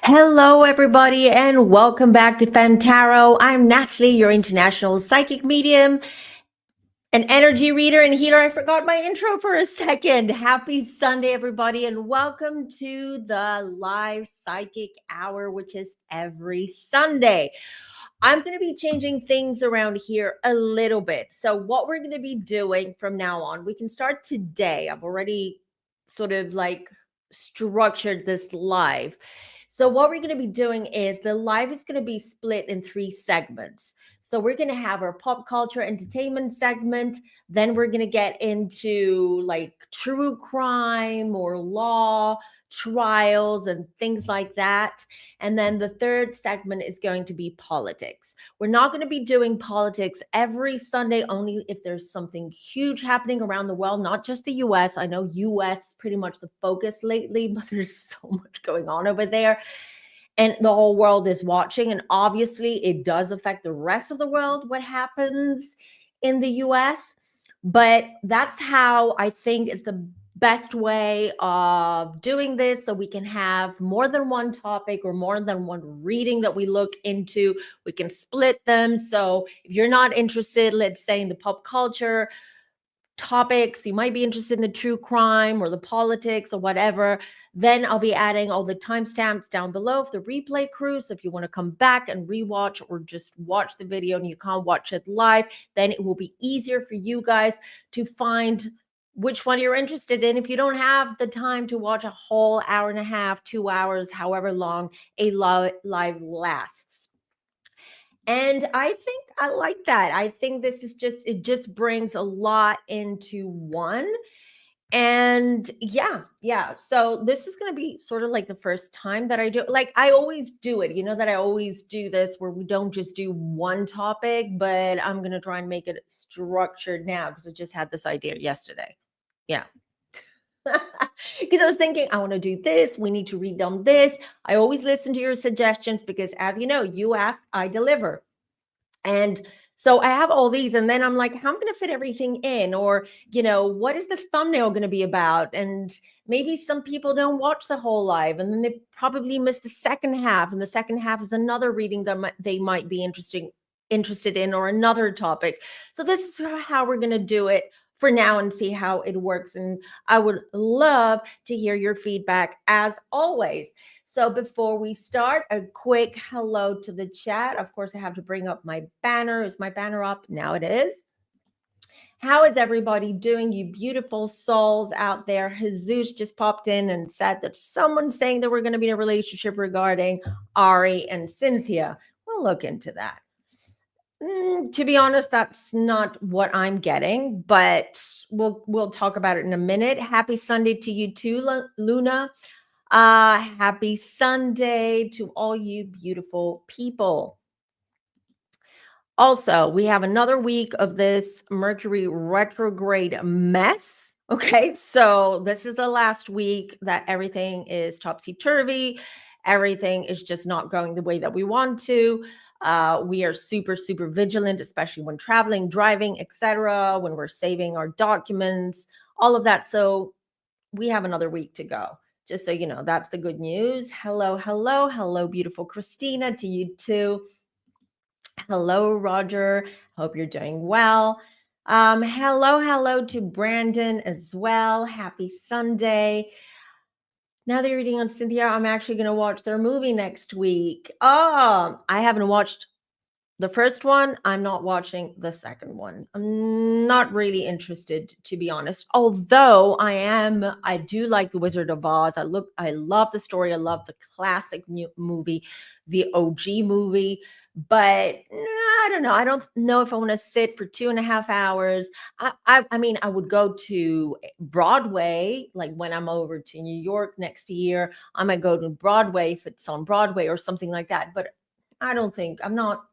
Hello, everybody, and welcome back to FemmeTarot. I'm Natalie, your international psychic medium, an energy reader and healer. I forgot my intro for a second. Happy Sunday, everybody, and welcome to the live psychic hour, which is every Sunday. I'm going to be changing things around here a little bit. So, what we're going to be doing from now on, we can start today. I've already sort of structured this live. So, what we're going to be doing is the live is going to be split in 3 segments. So, we're going to have our pop culture entertainment segment. Then, we're going to get into like true crime or law trials and things like that. And then the third segment is going to be politics. We're not going to be doing politics every Sunday, only if there's something huge happening around the world, not just the US. I know US is pretty much the focus lately, but there's so much going on over there. And the whole world is watching. And obviously, it does affect the rest of the world, what happens in the US. But that's how I think is the best way of doing this, so we can have more than one topic or more than one reading that we look into. We can split them. So if you're not interested, let's say, in the pop culture topics, you might be interested in the true crime or the politics or whatever, then I'll be adding all the timestamps down below for the replay crew. So if you want to come back and rewatch or just watch the video and you can't watch it live, then it will be easier for you guys to find which one you're interested in if you don't have the time to watch a whole hour and a half, 2 hours, however long a live lasts. And I think I like that. I think this is it just brings a lot into one. And yeah. So this is going to be sort of like the first time that I do, like I always do it, that I always do this where we don't just do one topic, but I'm going to try and make it structured now because I just had this idea yesterday. Yeah. Because I was thinking, I want to do this. We need to read on this. I always listen to your suggestions because, as you know, you ask, I deliver. And so I have all these, and then I'm like, how am I going to fit everything in? Or, what is the thumbnail going to be about? And maybe some people don't watch the whole live, and then they probably miss the second half. And the second half is another reading that they might be interested in, or another topic. So this is how we're going to do it for now and see how it works. And I would love to hear your feedback as always. So before we start, a quick hello to the chat. Of course, I have to bring up my banner. Is my banner up? Now it is. How is everybody doing, you beautiful souls out there? Jesus just popped in and said that someone's saying that we're going to be in a relationship regarding Ari and Cynthia. We'll look into that. To be honest, that's not what I'm getting, but we'll talk about it in a minute. Happy Sunday to you too, Luna. Happy Sunday to all you beautiful people. Also, we have another week of this Mercury retrograde mess. Okay, so this is the last week that everything is topsy-turvy. Everything is just not going the way that we want to. We are super, super vigilant, especially when traveling, driving, etc., when we're saving our documents, all of that. So we have another week to go. Just so you know, that's the good news. Hello, beautiful Christina, to you too. Hello, Roger. Hope you're doing well. Hello to Brandon as well. Happy Sunday. Now that you're reading on Cynthia, I'm actually going to watch their movie next week. Oh, I haven't watched the first one. I'm not watching the second one. I'm not really interested, to be honest. Although I do like The Wizard of Oz. I love the story. I love the classic movie, the OG movie. But I don't know. I don't know if I want to sit for 2.5 hours. I mean, I would go to Broadway, like when I'm over to New York next year. I might go to Broadway if it's on Broadway or something like that. But I don't think I'm not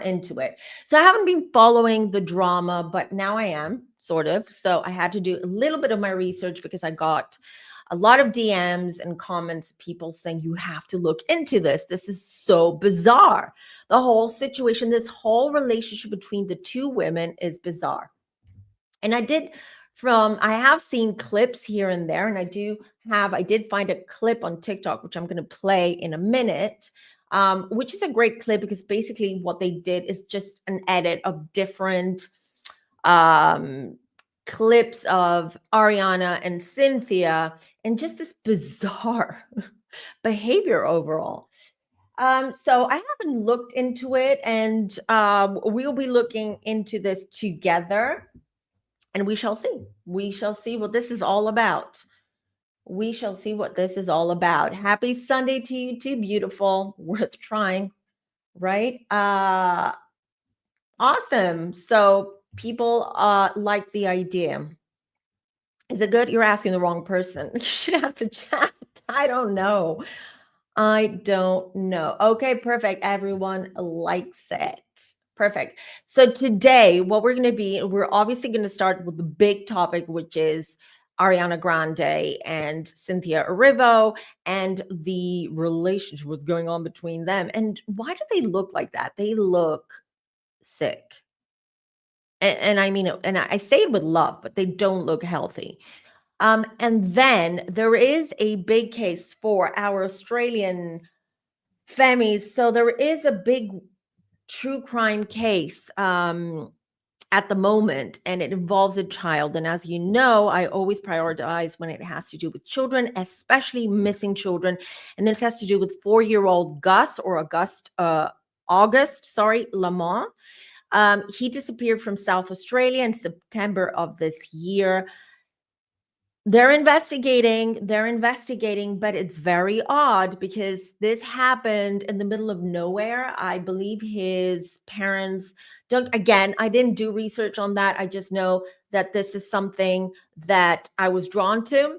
into it. So I haven't been following the drama, but now I am, sort of. So I had to do a little bit of my research because I got a lot of DMs and comments, people saying, you have to look into this. This is so bizarre. The whole situation, this whole relationship between the two women is bizarre. And I did I have seen clips here and there, and I did find a clip on TikTok, which I'm going to play in a minute, which is a great clip because basically what they did is just an edit of different clips of Ariana and Cynthia, and just this bizarre behavior overall. So I haven't looked into it, and we'll be looking into this together, and we shall see. We shall see what this is all about. We shall see what this is all about. Happy Sunday to you too, beautiful. Worth trying, right? Awesome. So people like the idea. Is it good? You're asking the wrong person. You should ask the chat. I don't know. Okay, perfect. Everyone likes it. Perfect. So today, what we're obviously going to start with the big topic, which is Ariana Grande and Cynthia Erivo and the relationship, what's going on between them. And why do they look like that? They look sick. And I mean, and I say it with love, but they don't look healthy. And then there is a big case for our Australian femmies. So there is a big true crime case at the moment, and it involves a child. And as you know, I always prioritize when it has to do with children, especially missing children. And this has to do with 4-year-old August Lamont. He disappeared from South Australia in September of this year. They're investigating, but it's very odd because this happened in the middle of nowhere. I believe his parents don't, again, I didn't do research on that. I just know that this is something that I was drawn to.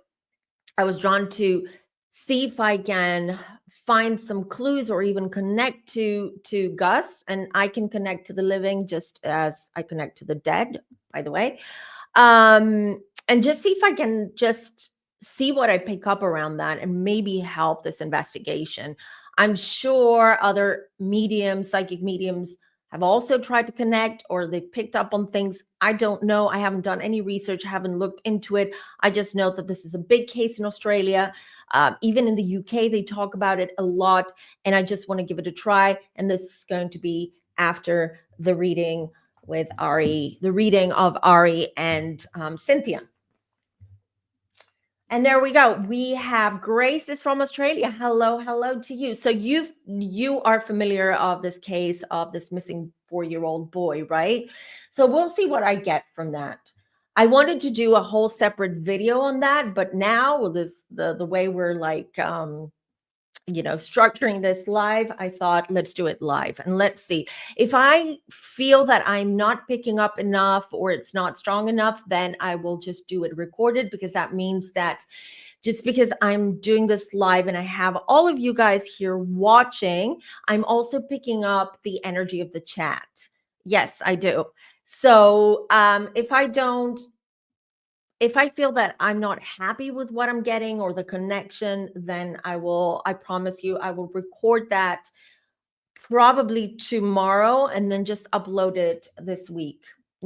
I was drawn to see if I can find some clues or even connect to Gus, and I can connect to the living just as I connect to the dead, by the way. And just see if I can just see what I pick up around that and maybe help this investigation. I'm sure other psychic mediums have also tried to connect, or they've picked up on things. I don't know. I haven't done any research, haven't looked into it. I just know that this is a big case in Australia. Even in the UK, they talk about it a lot, and I just want to give it a try. And this is going to be after the reading with Ari, the reading of Ari and Cynthia. And there we go. We have Grace is from Australia. Hello to you. So you are familiar of this case of this missing 4-year-old boy, right? So we'll see what I get from that. I wanted to do a whole separate video on that, but now with the way we're like structuring this live, I thought let's do it live and let's see. If I feel that I'm not picking up enough or it's not strong enough, then I will just do it recorded, because that means that just because I'm doing this live and I have all of you guys here watching, I'm also picking up the energy of the chat. Yes, I do. So if I feel that I'm not happy with what I'm getting or the connection, then I promise you, I will record that probably tomorrow and then just upload it this week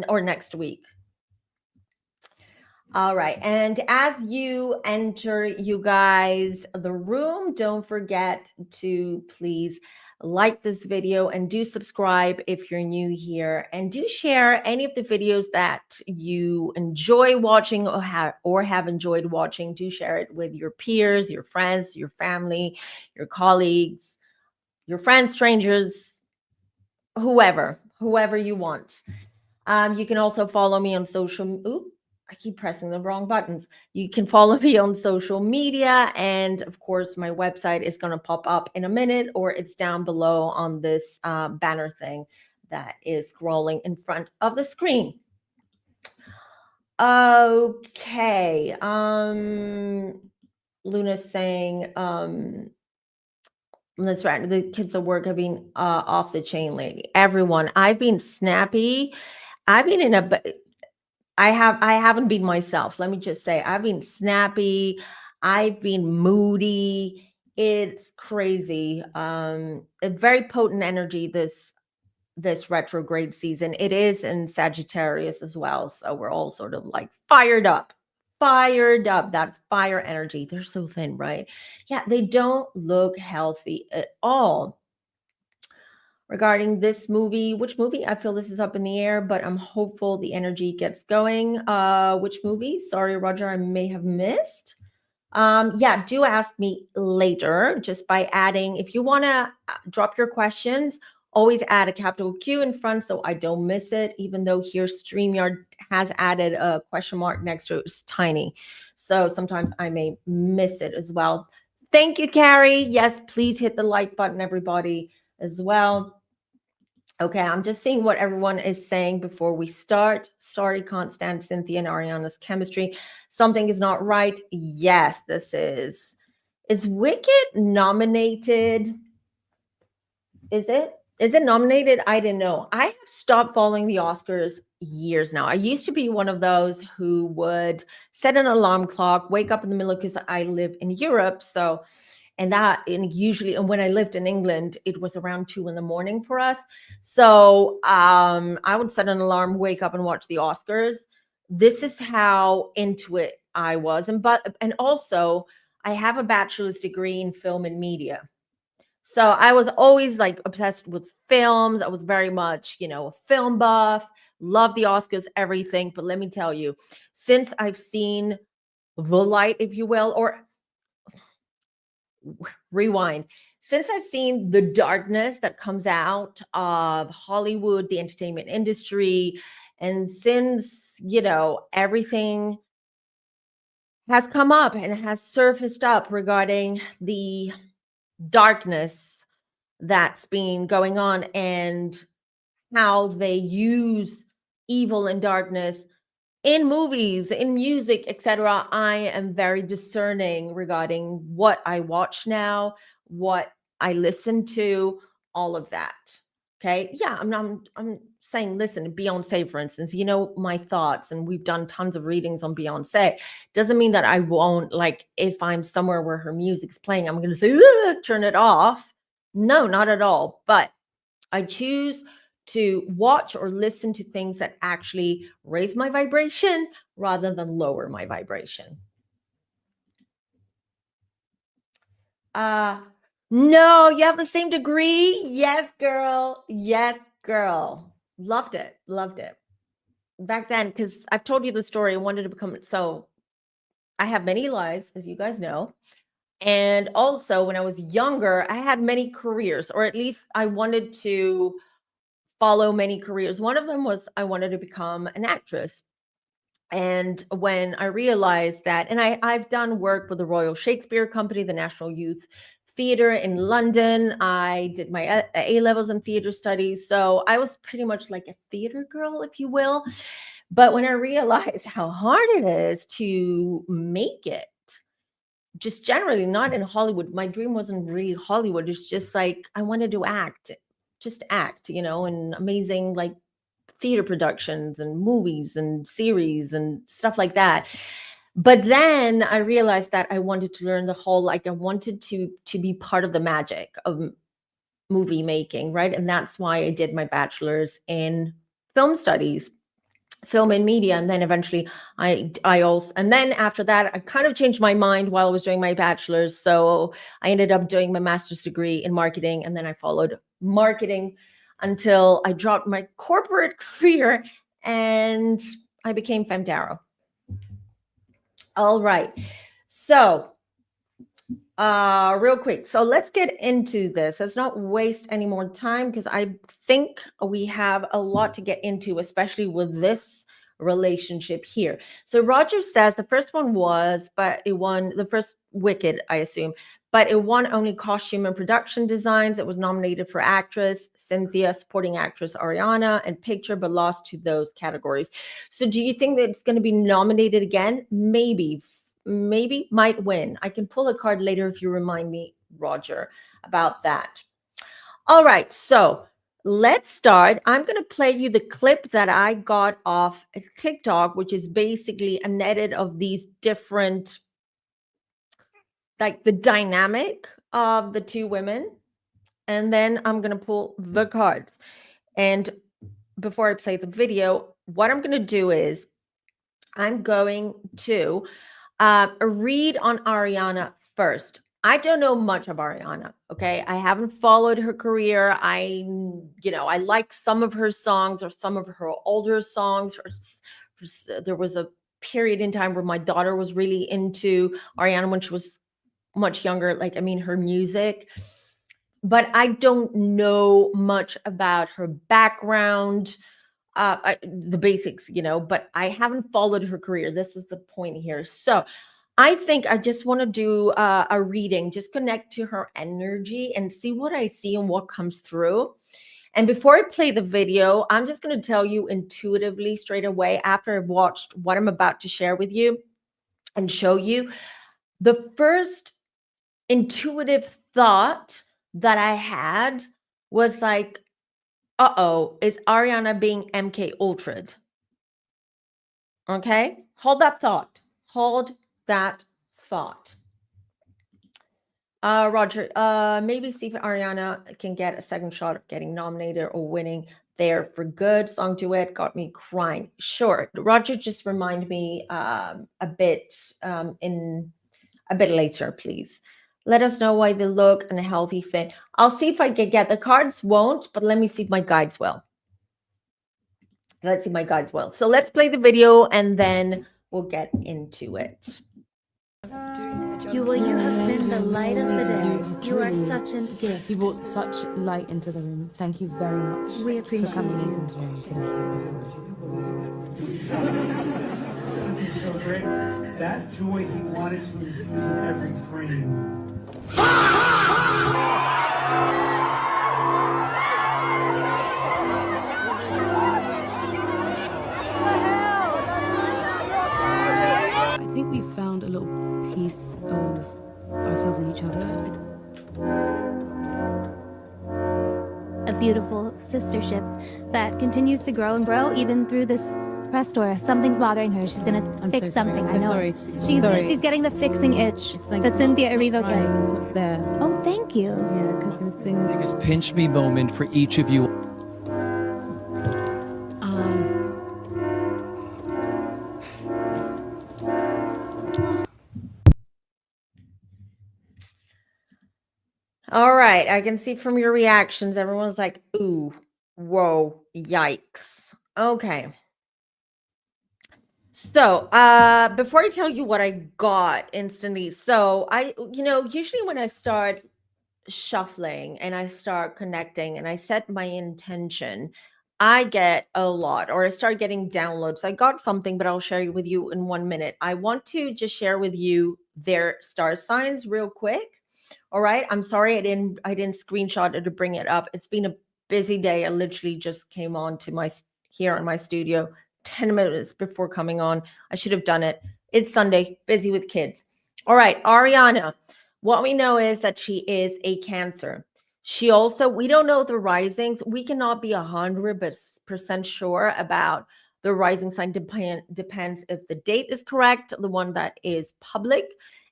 or next week. All right. And as you enter, you guys, the room, don't forget to please like this video and do subscribe if you're new here, and do share any of the videos that you enjoy watching or have enjoyed watching. Do share it with your peers, your friends, your family, your colleagues, your friends, strangers, whoever you want. You can also follow me on social. I keep pressing the wrong buttons. You can follow me on social media. And of course, my website is going to pop up in a minute, or it's down below on this banner thing that is scrolling in front of the screen. Okay. Luna's saying, that's right. The kids at work have been off the chain lately. Everyone, I've been snappy. I've been I haven't been myself. Let me just say, I've been snappy. I've been moody. It's crazy. A very potent energy. This this retrograde season. It is in Sagittarius as well. So we're all sort of like fired up, that fire energy. They're so thin, right? Yeah, they don't look healthy at all. Regarding this movie, which movie? I feel this is up in the air, but I'm hopeful the energy gets going. Which movie? Sorry, Roger, I may have missed. Yeah, do ask me later just by adding, if you want to drop your questions, always add a capital Q in front so I don't miss it, even though here StreamYard has added a question mark next to it. It's tiny. So sometimes I may miss it as well. Thank you, Carrie. Yes, please hit the like button, everybody, as well. Okay, I'm just seeing what everyone is saying before we start. Sorry, can't stand Cynthia and Ariana's chemistry. Something is not right. Yes, this is. Is Wicked nominated? Is it? Is it nominated? I didn't know. I have stopped following the Oscars years now. I used to be one of those who would set an alarm clock, wake up in the middle, because I live in Europe. So, and usually, and when I lived in England, it was around 2 a.m. for us. So I would set an alarm, wake up and watch the Oscars. This is how into it I was. And also I have a bachelor's degree in film and media. So I was always like obsessed with films. I was very much, a film buff, love the Oscars, everything. But let me tell you, since I've seen the light, if you will, or rewind, since I've seen the darkness that comes out of Hollywood, the entertainment industry, and since, everything has come up and has surfaced up regarding the darkness that's been going on and how they use evil and darkness in movies, in music, etc. I am very discerning regarding what I watch now, what I listen to, all of that. Okay. Yeah, I'm saying, listen, Beyonce, for instance, my thoughts, and we've done tons of readings on Beyonce. Doesn't mean that I won't, like, if I'm somewhere where her music's playing, I'm gonna say, turn it off. No, not at all. But I choose to watch or listen to things that actually raise my vibration rather than lower my vibration. No, you have the same degree? Yes, girl. Yes, girl. Loved it. Loved it. Back then, because I've told you the story, I wanted to become, so I have many lives, as you guys know. And also, when I was younger, I had many careers, or at least I wanted to follow many careers. One of them was I wanted to become an actress. And when I realized that, and I've done work with the Royal Shakespeare Company, the National Youth Theatre in London. I did my A levels in theater studies. So I was pretty much like a theater girl, if you will. But when I realized how hard it is to make it, just generally not in Hollywood, my dream wasn't really Hollywood. It's just like I wanted to act, just act, in amazing, like, theater productions and movies and series and stuff like that. But then I realized that I wanted to learn the whole, like, I wanted to be part of the magic of movie making, right? And that's why I did my bachelor's in film studies, film and media. And then eventually I also, and then after that, I kind of changed my mind while I was doing my bachelor's. So I ended up doing my master's degree in marketing, and then I followed marketing until I dropped my corporate career and I became FemmeTarot. All right. So real quick, so let's get into this. Let's not waste any more time, because I think we have a lot to get into, especially with this relationship here. So Roger says the first one was, but it won the first Wicked, I assume, but it won only costume and production designs. It was nominated for actress Cynthia, supporting actress Ariana, and picture, but lost to those categories. So do you think that it's going to be nominated again? Maybe, might win. I can pull a card later if you remind me, Roger, about that. All right, so let's start. I'm going to play you the clip that I got off TikTok, which is basically an edit of these different, like, the dynamic of the two women. And then I'm going to pull the cards. And before I play the video, what I'm going to do is I'm going to read on Ariana first. I don't know much of Ariana, okay? I haven't followed her career. I like some of her songs or some of her older songs. There was a period in time where my daughter was really into Ariana when she was much younger. Her music. But I don't know much about her background, the basics, but I haven't followed her career. This is the point here. So I think I just want to do a reading, just connect to her energy and see what I see and what comes through. And before I play the video, I'm just going to tell you intuitively straight away after I've watched what I'm about to share with you and show you. The first intuitive thought that I had was like, uh-oh, is Ariana being MK Ultra'd? Okay, hold that thought. Hold that thought. Roger, maybe see if Ariana can get a second shot of getting nominated or winning There for Good. Song duet got me crying. Sure, Roger, just remind me a bit later, please. Let us know why they look and a healthy fit. I'll see if I can get the cards. Won't, but let me see if my guides will. Let's see my guides will. So let's play the video and then we'll get into it. You have been the light of the day. You are such a gift. You brought such light into the room. Thank you very much. We appreciate for coming into this room. Thank you. So great. That joy he wanted to infuse in every frame. I think we found a little piece of ourselves in each other. A beautiful sistership that continues to grow and grow even through this press tour. Something's bothering her. She's gonna fix something. I know. Sorry. She's getting the fixing itch that Cynthia Erivo gets. Up there. Oh, thank you. Yeah, because the thing. Biggest pinch me moment for each of you. All right, I can see from your reactions, everyone's like, ooh, whoa, yikes. Okay. So, before I tell you what I got instantly, so usually when I start shuffling and I start connecting and I set my intention, I get a lot, or I start getting downloads. I got something, but I'll share with you in 1 minute. I want to just share with you their star signs real quick. All right. I'm sorry I didn't screenshot it to bring it up. It's been a busy day. I literally just came on to here in my studio 10 minutes before coming on. I should have done it. It's Sunday, busy with kids. All right, Ariana. What we know is that she is a Cancer. She also, we don't know the risings. We cannot be 100% sure about the rising sign. Depends if the date is correct, the one that is public,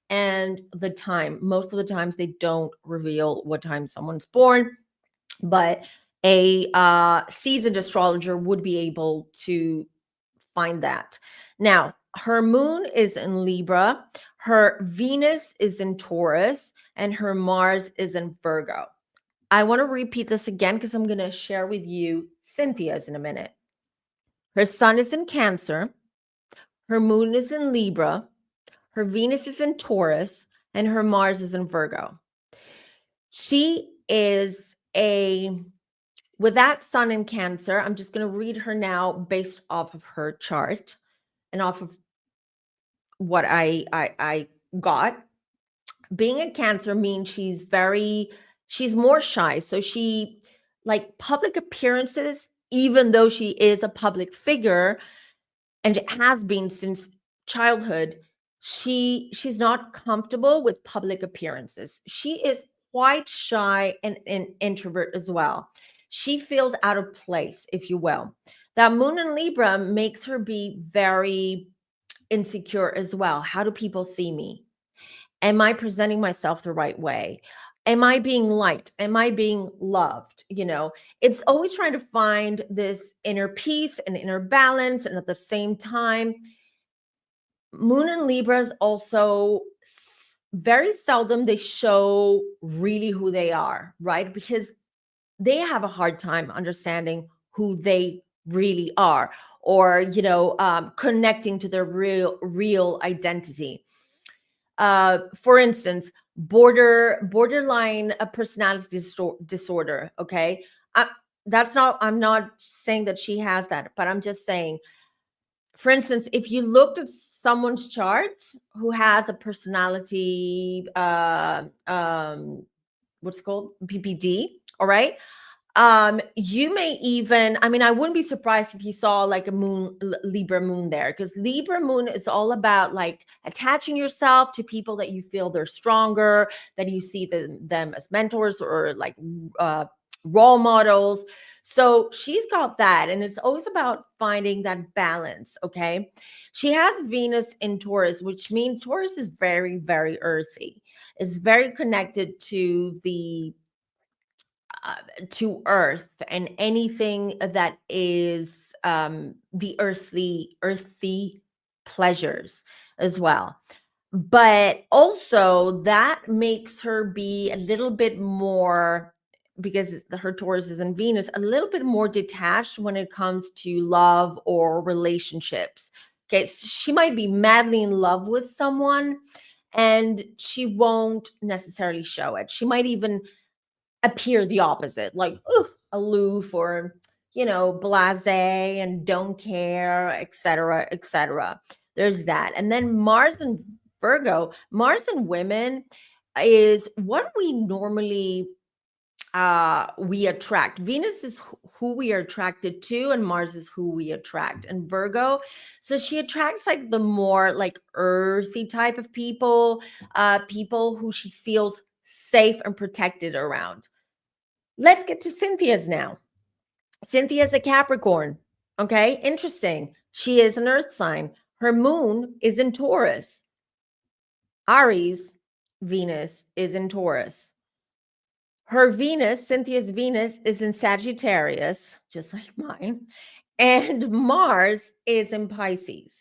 and the time. Most of the times they don't reveal what time someone's born, but a seasoned astrologer would be able to find that. Now, her moon is in Libra, her Venus is in Taurus, and her Mars is in Virgo. I want to repeat this again because I'm going to share with you Cynthia's in a minute. Her sun is in Cancer, her moon is in Libra, her Venus is in Taurus, and her Mars is in Virgo. She is with that sun in Cancer, I'm just going to read her now based off of her chart and off of what I got. Being a Cancer means she's more shy. So she, like public appearances, even though she is a public figure and it has been since childhood, she's not comfortable with public appearances. She is quite shy and an introvert as well. She feels out of place, if you will. That moon in Libra makes her be very insecure as well. How do people see me? Am I presenting myself the right way? Am I being liked? Am I being loved? You know, it's always trying to find this inner peace and inner balance. And at the same time, Moon and Libras also very seldom they show really who they are, right? Because they have a hard time understanding who they really are, or connecting to their real identity. For instance, borderline personality disorder. Okay, I'm not saying that she has that, but I'm just saying, for instance, if you looked at someone's chart who has a personality, what's it called, PPD, all right, you may even, I mean, I wouldn't be surprised if you saw like a Libra moon there, because Libra moon is all about like attaching yourself to people that you feel they're stronger, that you see them as mentors or like role models. So she's got that, and it's always about finding that balance. Okay, she has Venus in Taurus, which means Taurus is very, very earthy. It's very connected to the to earth and anything that is the earthy pleasures as well. But also that makes her be a little bit more, because her Taurus is in Venus, a little bit more detached when it comes to love or relationships. Okay, she might be madly in love with someone and she won't necessarily show it. She might even appear the opposite, like aloof, or blasé and don't care, etc., etc. There's that. And then Mars and Virgo. Mars in women is what we normally we attract. Venus is who we are attracted to, and Mars is who we attract. And Virgo, so she attracts like the more like earthy type of people, people who she feels safe and protected around. Let's get to Cynthia's now. Cynthia's a Capricorn. Okay, interesting. She is an earth sign. Her moon is in Taurus. Ari's Venus is in Taurus. Her Venus, Cynthia's Venus, is in Sagittarius, just like mine. And Mars is in Pisces.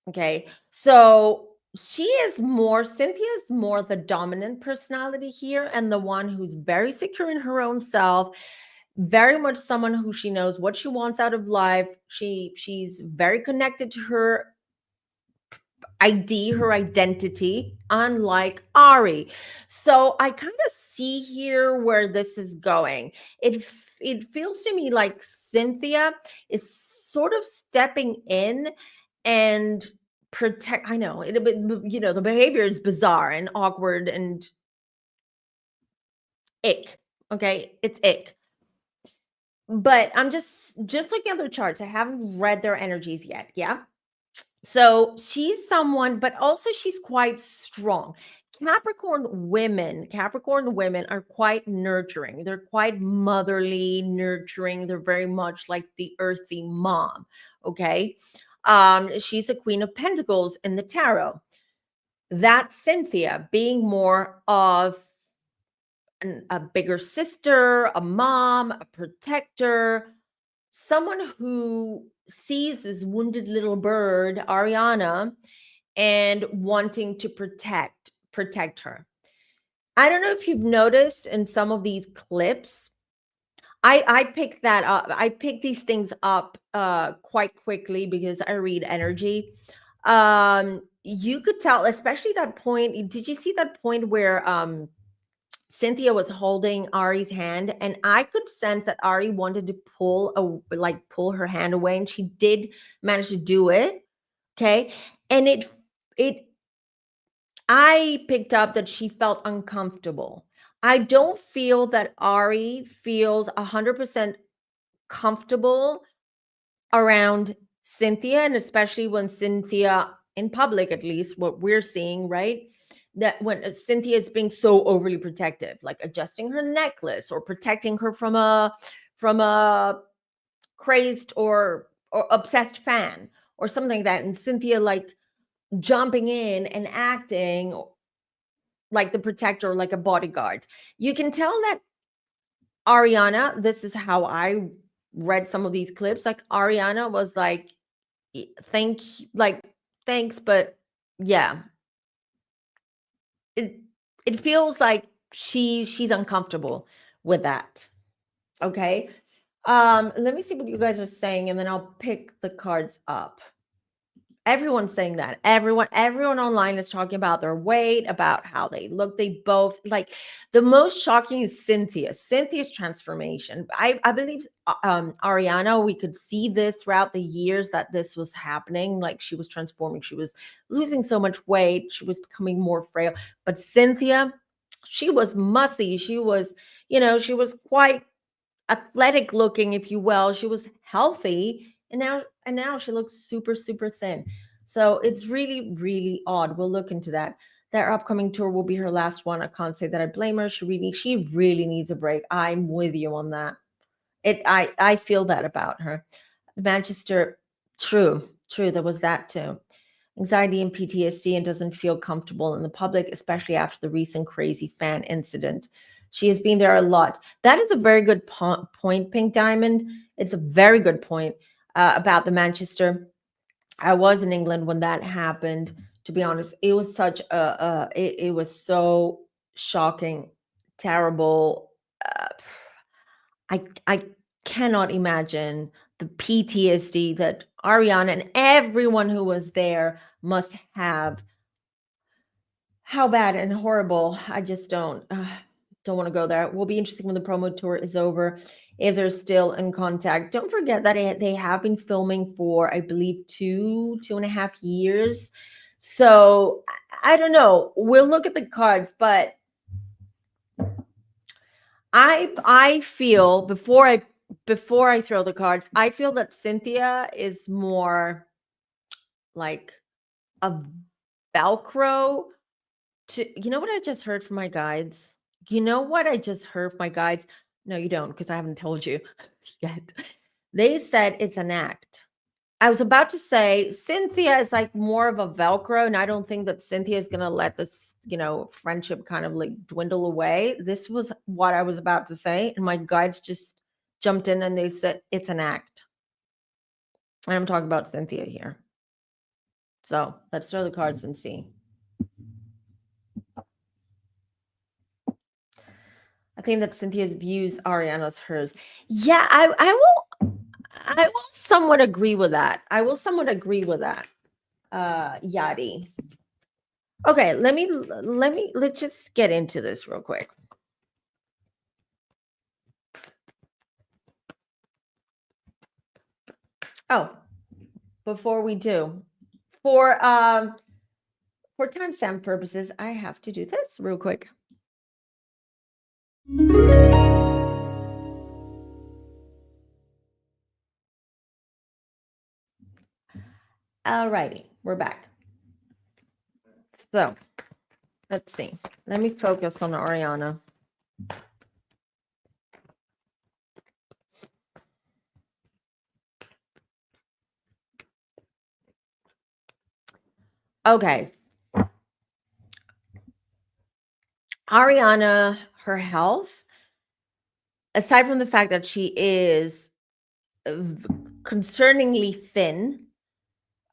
Okay, so Cynthia is more the dominant personality here, and the one who's very secure in her own self, very much someone who she knows what she wants out of life. She's very connected to her her identity, unlike Ari. So I kind of see here where this is going. It feels to me like Cynthia is sort of stepping in and protect. I know the behavior is bizarre and awkward and ick. Okay, it's ick. But I'm just looking at their charts. I haven't read their energies yet. Yeah. So she's someone, but also she's quite strong. Capricorn women are quite nurturing. They're quite motherly, nurturing. They're very much like the earthy mom. Okay. She's the Queen of Pentacles in the tarot. That's Cynthia, being more of a bigger sister, a mom, a protector, someone who sees this wounded little bird, Ariana, and wanting to protect her. I don't know if you've noticed in some of these clips, I picked that up. I picked these things up quite quickly because I read energy. You could tell, especially that point. Did you see that point where Cynthia was holding Ari's hand, and I could sense that Ari wanted to pull her hand away, and she did manage to do it. Okay. And I picked up that she felt uncomfortable. I don't feel that Ari feels 100% comfortable around Cynthia, and especially when Cynthia, in public at least, what we're seeing, right? That when Cynthia is being so overly protective, like adjusting her necklace or protecting her from a crazed or obsessed fan or something like that, and Cynthia like jumping in and acting like the protector, like a bodyguard. You can tell that Ariana, this is how I read some of these clips, like Ariana was like, thanks, but yeah, it it feels like she's uncomfortable with that. Okay. Let me see what you guys are saying, and then I'll pick the cards up. Everyone's saying that. Everyone online is talking about their weight, about how they look. They both like, the most shocking is Cynthia's transformation. I believe Ariana, we could see this throughout the years that this was happening. Like, she was transforming, she was losing so much weight, she was becoming more frail. But Cynthia, she was musty. She was, she was quite athletic looking, if you will. She was healthy, and now she looks super, super thin. So it's really, really odd. We'll look into that. Their upcoming tour will be her last one. I can't say that I blame her. She really needs a break. I'm with you on that. I feel that about her. Manchester, true. There was that too. Anxiety and PTSD, and doesn't feel comfortable in the public, especially after the recent crazy fan incident. She has been there a lot. That is a very good point, Pink Diamond. It's a very good point about the Manchester. I was in England when that happened. To be honest, it was such it was so shocking, terrible. I cannot imagine the PTSD that Ariana and everyone who was there must have. How bad and horrible. I just don't want to go there. It will be interesting when the promo tour is over, if they're still in contact. Don't forget that they have been filming for, I believe, 2.5 years. So I don't know. We'll look at the cards, but I feel, before I throw the cards, I feel that Cynthia is more like a Velcro to, you know what I just heard from my guides? You know what I just heard from my guides? No, you don't, because I haven't told you yet. They said it's an act. I was about to say Cynthia is like more of a Velcro, and I don't think that Cynthia is going to let this, friendship kind of like dwindle away. This was what I was about to say, and my guides just jumped in and they said it's an act. And I'm talking about Cynthia here. So let's throw the cards and see. I think that Cynthia's views, Ariana's hers. Yeah, I will somewhat agree with that. Yadi. Okay, let's just get into this real quick. Oh, before we do, for timestamp purposes, I have to do this real quick. Alrighty, we're back. So let's see. Let me focus on Ariana. Okay. Ariana, her health, aside from the fact that she is concerningly thin,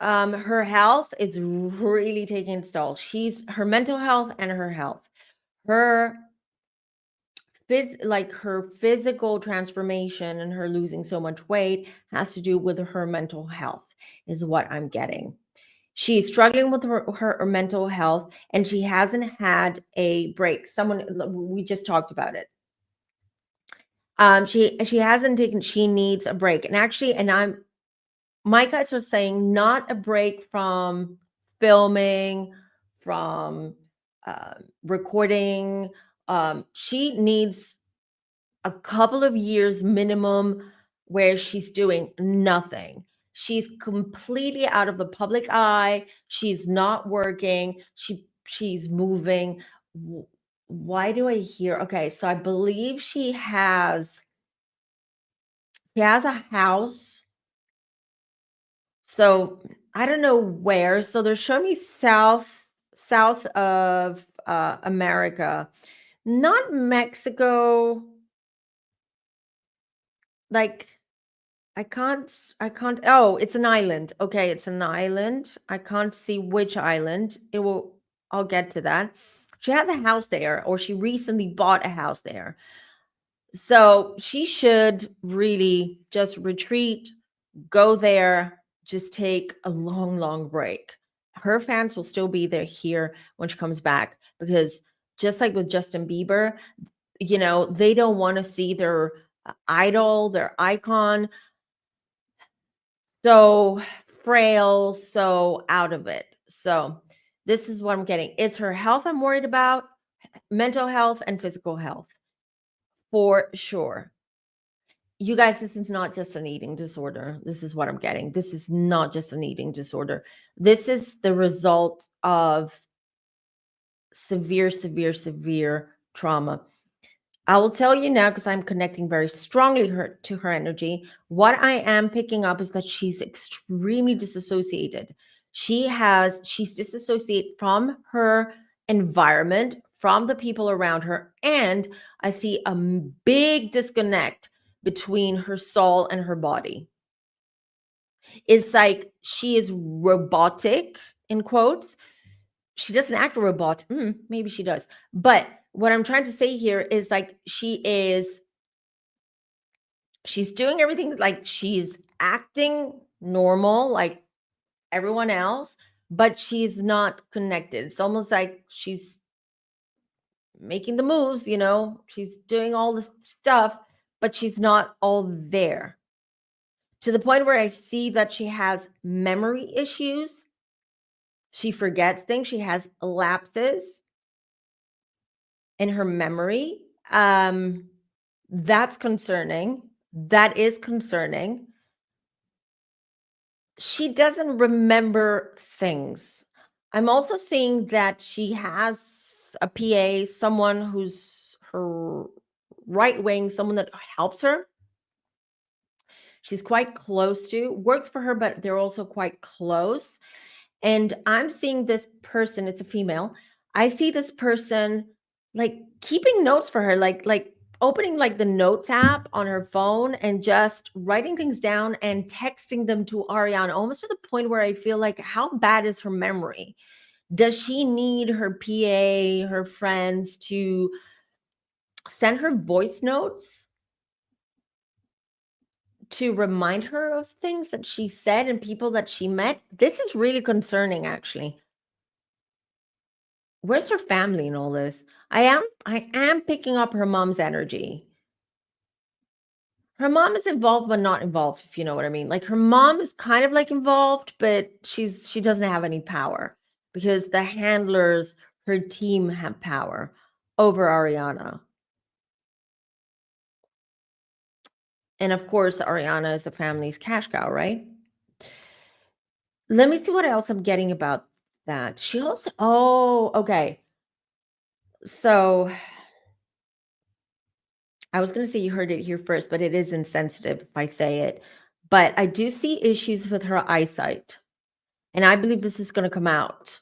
her health is really taking its toll. Her mental health and her health. Her physical transformation and her losing so much weight has to do with her mental health, is what I'm getting. She's struggling with her mental health, and she hasn't had a break. We just talked about it. She hasn't taken. She needs a break, and actually, my guys are saying not a break from filming, from recording. She needs a couple of years minimum where she's doing nothing. She's completely out of the public eye. She's not working. She's moving. Why do I hear? Okay, so I believe she has a house. So I don't know where. So they're showing me south of America, not Mexico. Like I can't. Oh, it's an island. Okay, it's an island. I can't see which island. I'll get to that. She has a house there, or she recently bought a house there. So she should really just retreat, go there, just take a long, long break. Her fans will still be there here when she comes back, because just like with Justin Bieber, they don't want to see their idol, their icon, so frail, so out of it. So this is what I'm getting. It's her health I'm worried about, mental health and physical health, for sure. You guys, this is not just an eating disorder. This is what I'm getting. This is not just an eating disorder. This is the result of severe, severe, severe trauma. I will tell you now, because I'm connecting very strongly to her energy. What I am picking up is that she's extremely disassociated. She's disassociated from her environment, from the people around her. And I see a big disconnect between her soul and her body. It's like she is robotic, in quotes. She doesn't act a robot. Maybe she does. But what I'm trying to say here is like she's doing everything, like she's acting normal like everyone else, but she's not connected. It's almost like she's making the moves, she's doing all this stuff, but she's not all there. To the point where I see that she has memory issues. She forgets things. She has lapses in her memory. That's concerning. That is concerning. She doesn't remember things. I'm also seeing that she has a PA, someone who's her right wing, someone that helps her. She's quite close to, works for her, but they're also quite close. And I'm seeing this person, it's a female. I see this person like keeping notes for her, like opening like the notes app on her phone and just writing things down and texting them to Ariana, almost to the point where I feel like, how bad is her memory? Does she need her PA, her friends to send her voice notes to remind her of things that she said and people that she met? This is really concerning, actually. Where's her family in all this? I am picking up her mom's energy. Her mom is involved, but not involved, if you know what I mean. Like her mom is kind of like involved, but she doesn't have any power, because the handlers, her team, have power over Ariana. And of course, Ariana is the family's cash cow, right? Let me see what else I'm getting about that. She also, okay. So I was going to say you heard it here first, but it is insensitive if I say it. But I do see issues with her eyesight. And I believe this is going to come out.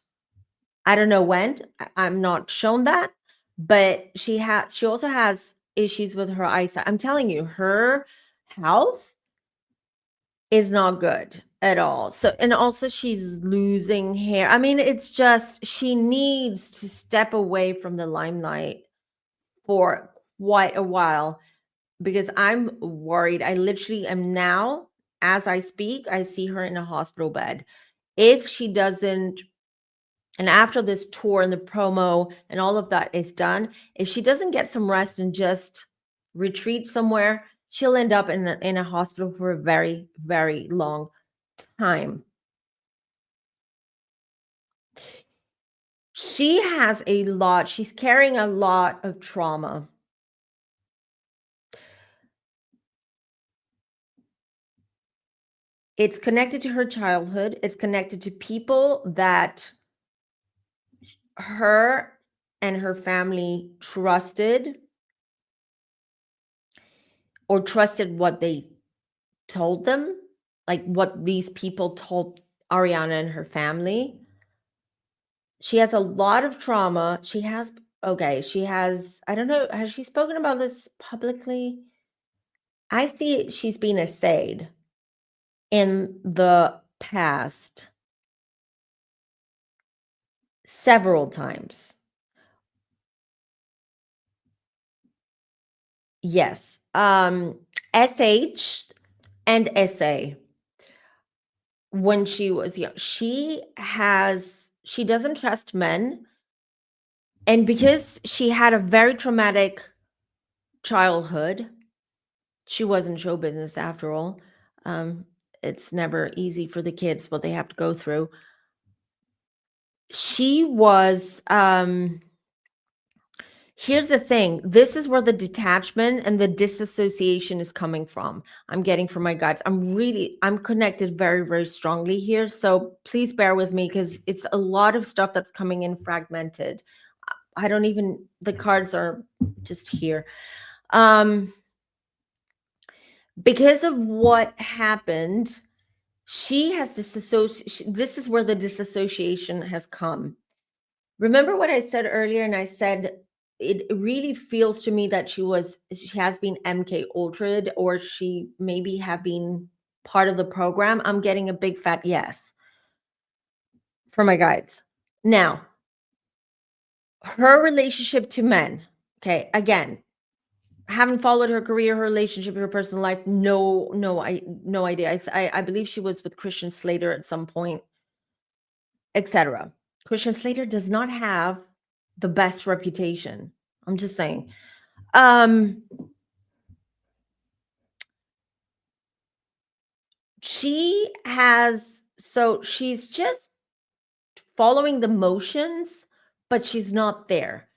I don't know when. I'm not shown that. But she also has issues with her eyesight. I'm telling you, her health is not good at all. So, and also she's losing hair. I mean, it's just, she needs to step away from the limelight for quite a while, because I'm worried. I literally am now, as I speak, I see her in a hospital bed. If she doesn't, and after this tour and the promo and all of that is done, if she doesn't get some rest and just retreat somewhere, she'll end up in a hospital for a very, very long time. She has a lot. She's carrying a lot of trauma. It's connected to her childhood. It's connected to people that her and her family trusted, or trusted what they told them, like what these people told Ariana and her family. She has a lot of trauma. She has, I don't know, has she spoken about this publicly? I see she's been essayed in the past several times. Yes. SH and SA. When she was young, she doesn't trust men. And because she had a very traumatic childhood, she was in show business after all. It's never easy for the kids what they have to go through. She was here's the thing. This is where the detachment and the disassociation is coming from. I'm getting from my guides. I'm connected very, very strongly here. So please bear with me because it's a lot of stuff that's coming in fragmented. The cards are just here. Because of what happened, she has disassociation. This is where the disassociation has come. Remember what I said earlier, and I said it really feels to me that she has been MK Ultra'd, or she maybe have been part of the program. I'm getting a big fat yes for my guides. Now, her relationship to men. Okay, again, haven't followed her career, her relationship, her personal life. No idea. I believe she was with Christian Slater at some point, etc. Christian Slater does not have the best reputation. I'm just saying. She's just following the motions, but she's not there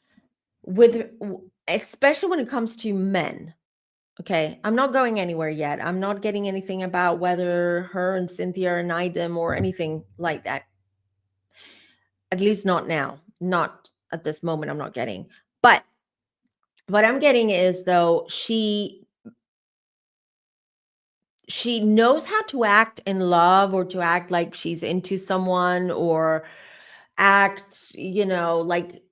especially when it comes to men. Okay, I'm not going anywhere yet. I'm not getting anything about whether her and Cynthia are an item or anything like that. At least not now. Not at this moment, I'm not getting. But what I'm getting is, though, she knows how to act in love, or to act like she's into someone, or act, like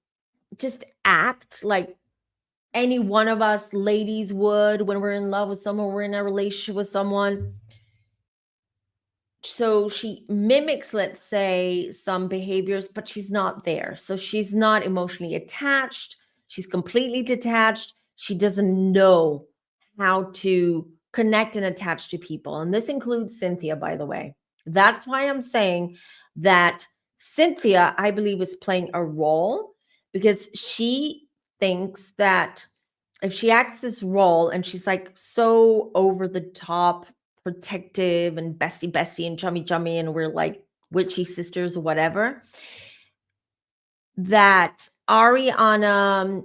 just act like any one of us ladies would when we're in love with someone, we're in a relationship with someone. So she mimics, let's say, some behaviors, but she's not there. So she's not emotionally attached. She's completely detached. She doesn't know how to connect and attach to people. And this includes Cynthia, by the way. That's why I'm saying that Cynthia, I believe, is playing a role, because she thinks that if she acts this role and she's like so over the top protective and bestie and chummy and we're like witchy sisters or whatever, that Ariana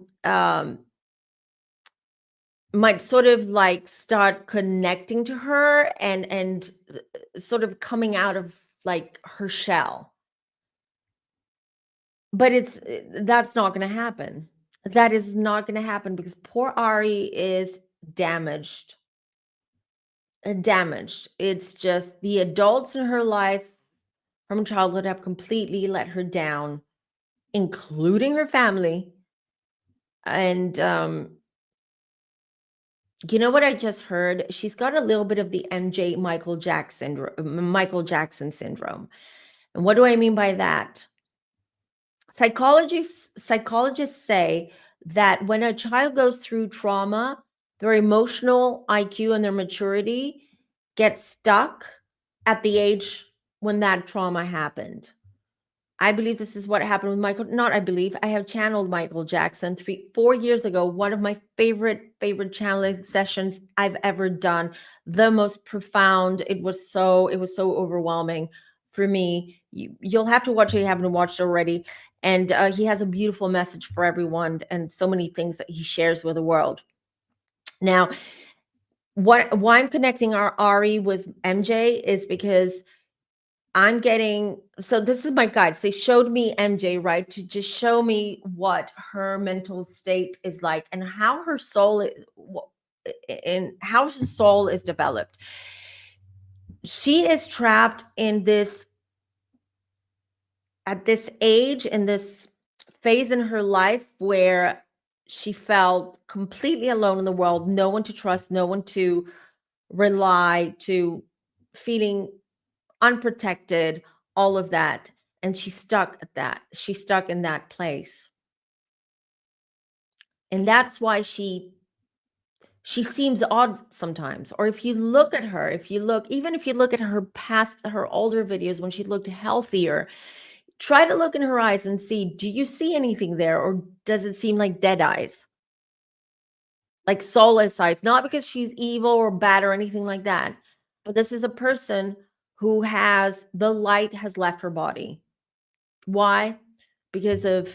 might sort of like start connecting to her and sort of coming out of like her shell. But that's not going to happen. That is not going to happen, because poor Ari is damaged. It's just the adults in her life from childhood have completely let her down, including her family. And you know what I just heard? She's got a little bit of the Michael Jackson syndrome. And what do I mean by that? Psychologists say that when a child goes through trauma, their emotional IQ and their maturity gets stuck at the age when that trauma happened. I believe this is what happened with Michael. Not I believe. I have channeled Michael Jackson 4 years ago. One of my favorite channeling sessions I've ever done. The most profound. It was so overwhelming for me. You'll have to watch it if you haven't watched already. And he has a beautiful message for everyone, and so many things that he shares with the world. Now, why I'm connecting Ari with MJ is because I'm getting, so this is my guides. They showed me MJ, right, to just show me what her mental state is like and how her soul is developed. She is trapped in this at this age, in this phase in her life where she felt completely alone in the world, no one to trust, no one to rely to, feeling unprotected, all of that. And she's stuck at that. She's stuck in that place. And that's why she seems odd sometimes. Or if you look at her, even if you look at her past, her older videos when she looked healthier, try to look in her eyes and see, do you see anything there? Or does it seem like dead eyes? Like soulless eyes, not because she's evil or bad or anything like that. But this is a person who has, the light has left her body. Why? Because of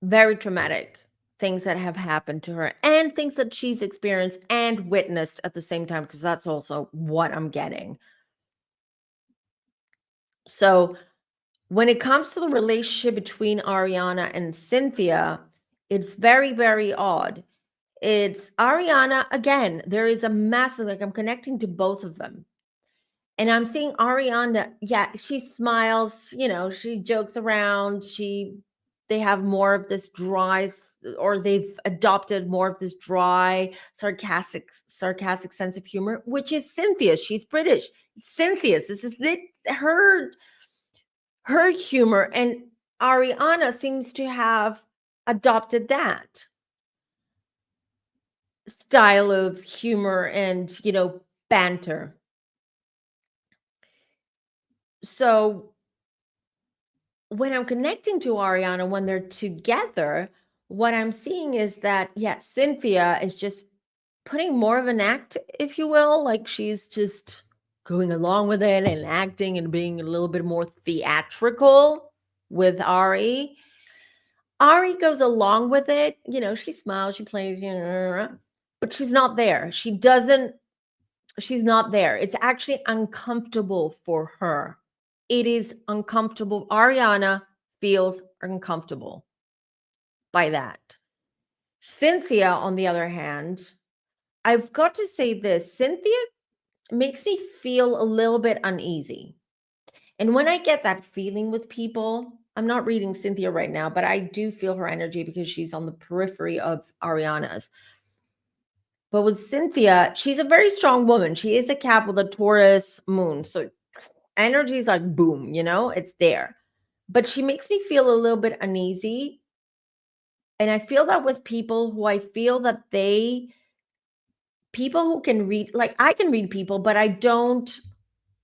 very traumatic things that have happened to her and things that she's experienced and witnessed at the same time, because that's also what I'm getting. So when it comes to the relationship between Ariana and Cynthia, it's very, very odd. It's Ariana, again, there is a massive, like I'm connecting to both of them. And I'm seeing Ariana, yeah, she smiles, she jokes around, they have more of this or they've adopted more of this dry, sarcastic sense of humor, which is Cynthia. She's British. Cynthia's, this is her humor, and Ariana seems to have adopted that style of humor and, banter. So when I'm connecting to Ariana, when they're together, what I'm seeing is that, yes, Cynthia is just putting more of an act, if you will, like she's just going along with it and acting and being a little bit more theatrical with Ari. Ari goes along with it, she smiles, she plays, but she's not there. She's not there. It's actually uncomfortable for her. It is uncomfortable. Ariana feels uncomfortable by that. Cynthia, on the other hand, I've got to say this, Cynthia makes me feel a little bit uneasy. And when I get that feeling with people, I'm not reading Cynthia right now, but I do feel her energy because she's on the periphery of Ariana's. But with Cynthia, she's a very strong woman. She is a Cap with a Taurus moon. So energy is like boom, it's there. But she makes me feel a little bit uneasy. And I feel that with people who I feel that people who can read, like I can read people, but I don't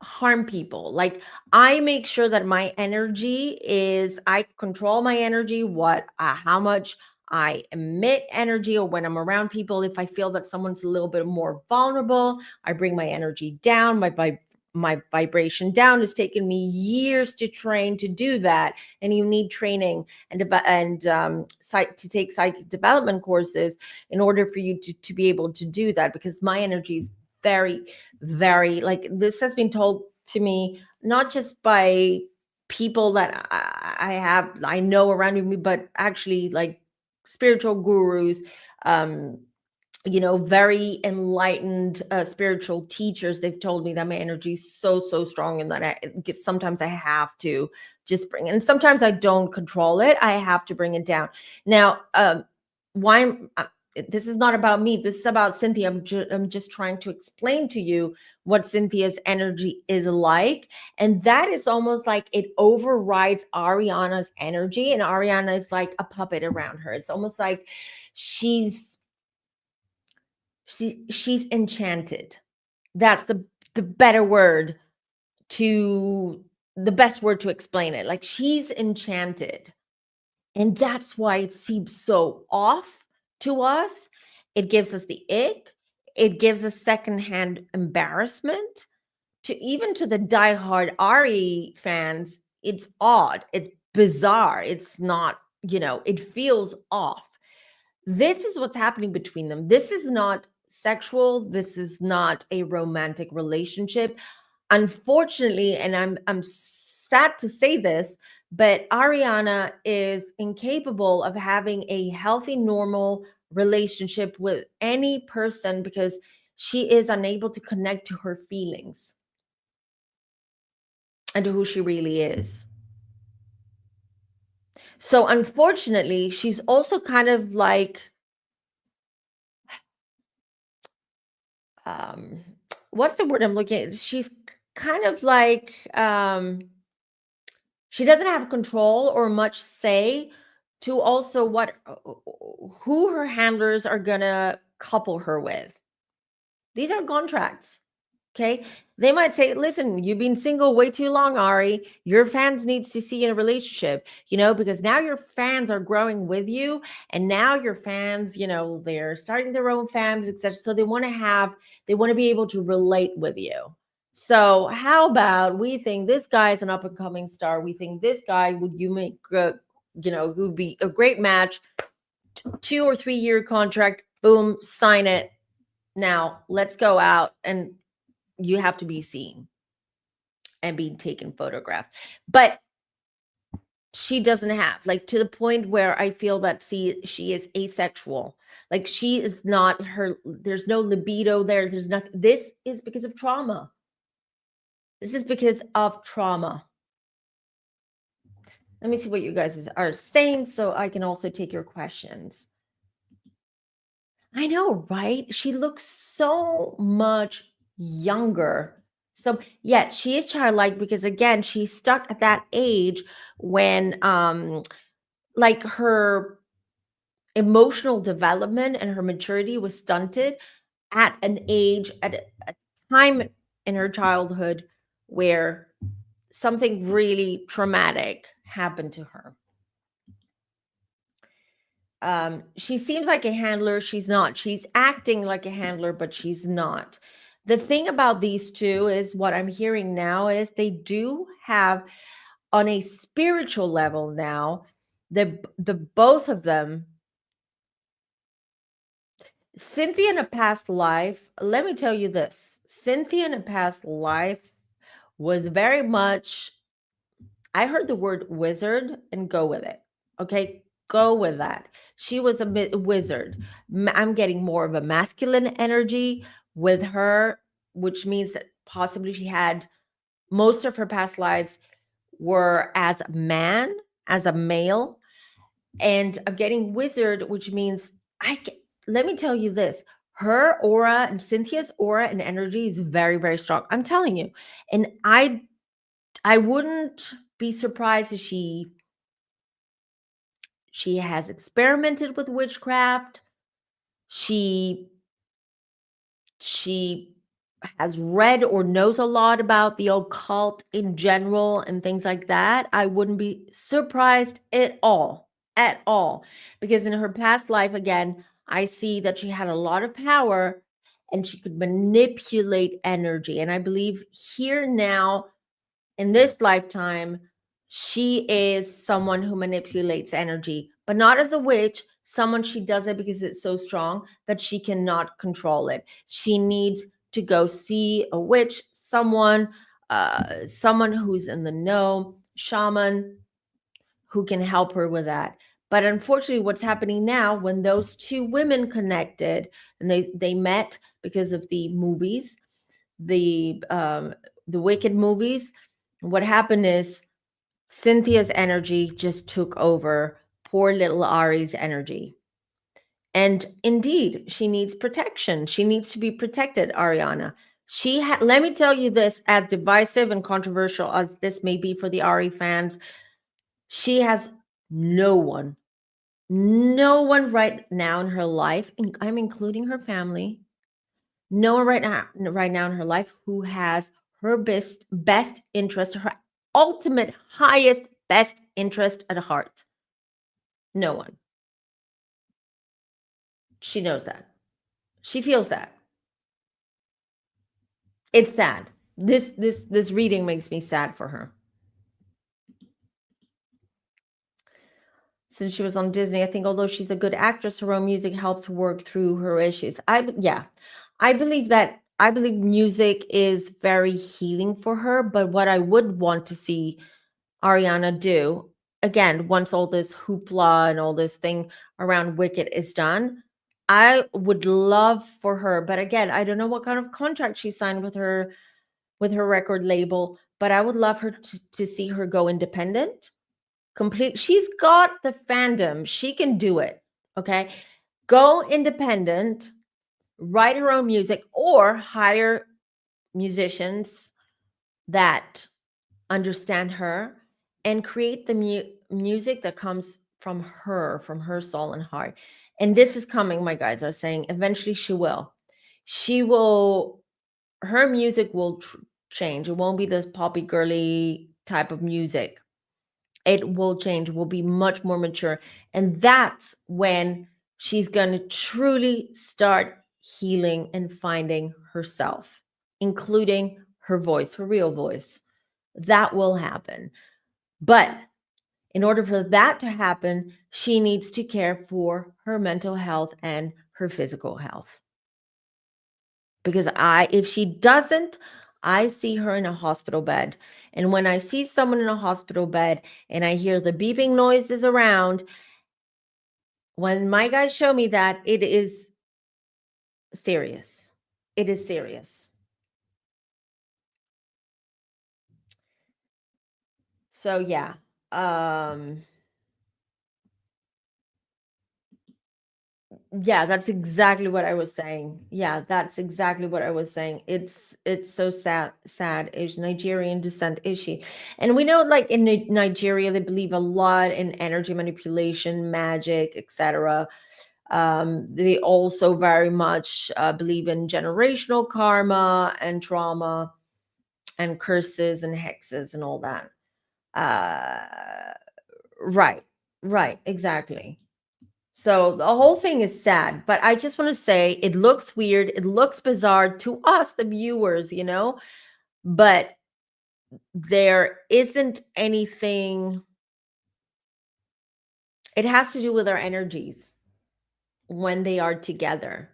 harm people. Like I make sure that my energy is, I control my energy, how much I emit energy, or when I'm around people, if I feel that someone's a little bit more vulnerable, I bring my energy down, my vibration down. It's taken me years to train to do that, and you need training and to take psychic development courses in order for you to be able to do that, because my energy is very, very, like, this has been told to me not just by people that I know around me, but actually like spiritual gurus, very enlightened spiritual teachers. They've told me that my energy is so strong, and that sometimes I have to just bring it. And sometimes I don't control it. I have to bring it down. Now, why this is not about me. This is about Cynthia. I'm just trying to explain to you what Cynthia's energy is like. And that is almost like it overrides Ariana's energy. And Ariana is like a puppet around her. It's almost like she's enchanted. That's the better word the best word to explain it. Like she's enchanted. And that's why it seems so off to us. It gives us the ick. It gives us secondhand embarrassment. Even to the diehard Ari fans, it's odd. It's bizarre. It's not, it feels off. This is what's happening between them. This is not sexual. This is not a romantic relationship. Unfortunately, and I'm sad to say this, but Ariana is incapable of having a healthy, normal relationship with any person because she is unable to connect to her feelings and to who she really is. So unfortunately, she's also kind of like, what's the word I'm looking at? She's kind of like, she doesn't have control or much say to also who her handlers are gonna couple her with. These are contracts. Okay. They might say, listen, you've been single way too long, Ari. Your fans needs to see you in a relationship, because now your fans are growing with you. And now your fans, they're starting their own fams, etc. So they want to be able to relate with you. So how about we think this guy is an up and coming star? We think this guy would be a great match. 2 or 3 year contract, boom, sign it. Now let's go out, and you have to be seen and being taken photograph. But she doesn't have, like, to the point where I feel that she is asexual. Like, she is not there's no libido there. There's nothing. This is because of trauma. This is because of trauma. Let me see what you guys are saying so I can also take your questions. I know, right? She looks so much younger. So, yeah, she is childlike because, again, she's stuck at that age when like her emotional development and her maturity was stunted at a time in her childhood where something really traumatic happened to her. She seems like a handler. She's not. She's acting like a handler, but she's not. The thing about these two is what I'm hearing now is they do have, on a spiritual level now, the both of them. Cynthia in a past life, let me tell you this. Cynthia in a past life was very much, I heard the word wizard and go with it. Okay, go with that. She was a wizard. I'm getting more of a masculine energy with her, which means that possibly she had most of her past lives were as a man, as a male. And I'm getting wizard, which means let me tell you this. Her aura and Cynthia's aura and energy is very, very strong. I'm telling you. And I wouldn't be surprised if she has experimented with witchcraft. She has read or knows a lot about the occult in general and things like that. I wouldn't be surprised at all, because in her past life, again, I see that she had a lot of power and she could manipulate energy. And I believe here now, in this lifetime, she is someone who manipulates energy, but not as a witch. Someone, she does it because it's so strong that she cannot control it. She needs to go see a witch, someone who's in the know, shaman, who can help her with that. But unfortunately, what's happening now, when those two women connected and they met because of the movies, the Wicked movies, what happened is Cynthia's energy just took over poor little Ari's energy. And indeed, she needs protection. She needs to be protected, Ariana. Let me tell you this, as divisive and controversial as this may be for the Ari fans, she has no one right now in her life, and I'm including her family, no one right now in her life who has her best interest, her ultimate highest best interest at heart. No one. She knows that. She feels that. It's sad. This reading makes me sad for her. Since she was on Disney, I think although she's a good actress, her own music helps her work through her issues. I believe music is very healing for her, but what I would want to see Ariana do, again, once all this hoopla and all this thing around Wicked is done, I would love for her, but again, I don't know what kind of contract she signed with her record label, but I would love her to see her go independent, She's got the fandom. She can do it. Okay. Go independent, write her own music, or hire musicians that understand her and create the music that comes from her soul and heart. And this is coming, my guides are saying, eventually she will. Her music will change. It won't be this poppy girly type of music. It will change. It will be much more mature. And that's when she's going to truly start healing and finding herself, including her voice, her real voice. That will happen. But in order for that to happen, she needs to care for her mental health and her physical health. Because if she doesn't, I see her in a hospital bed. And when I see someone in a hospital bed and I hear the beeping noises around, when my guys show me that, it is serious. It is serious. So yeah. Yeah, that's exactly what I was saying. Yeah, that's exactly what I was saying. It's so sad. Is Nigerian descent, is she? And we know, like, in Nigeria, they believe a lot in energy manipulation, magic, etc. They also very much believe in generational karma and trauma and curses and hexes and all that. Right, exactly. So the whole thing is sad, but I just want to say it looks weird. It looks bizarre to us, the viewers, but there isn't anything. It has to do with our energies when they are together.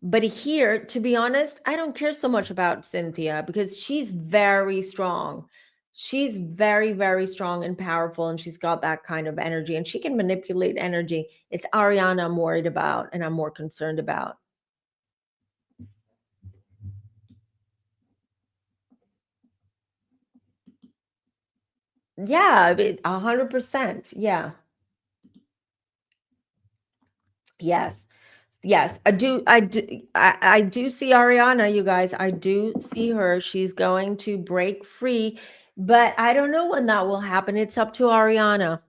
But here, to be honest, I don't care so much about Cynthia because she's very strong. She's very, very strong and powerful, and she's got that kind of energy, and she can manipulate energy. It's Ariana I'm worried about and I'm more concerned about. Yeah, 100%. Yeah. Yes. Yes, I do see Ariana, you guys. I do see her. She's going to break free, but I don't know when that will happen. It's up to Ariana.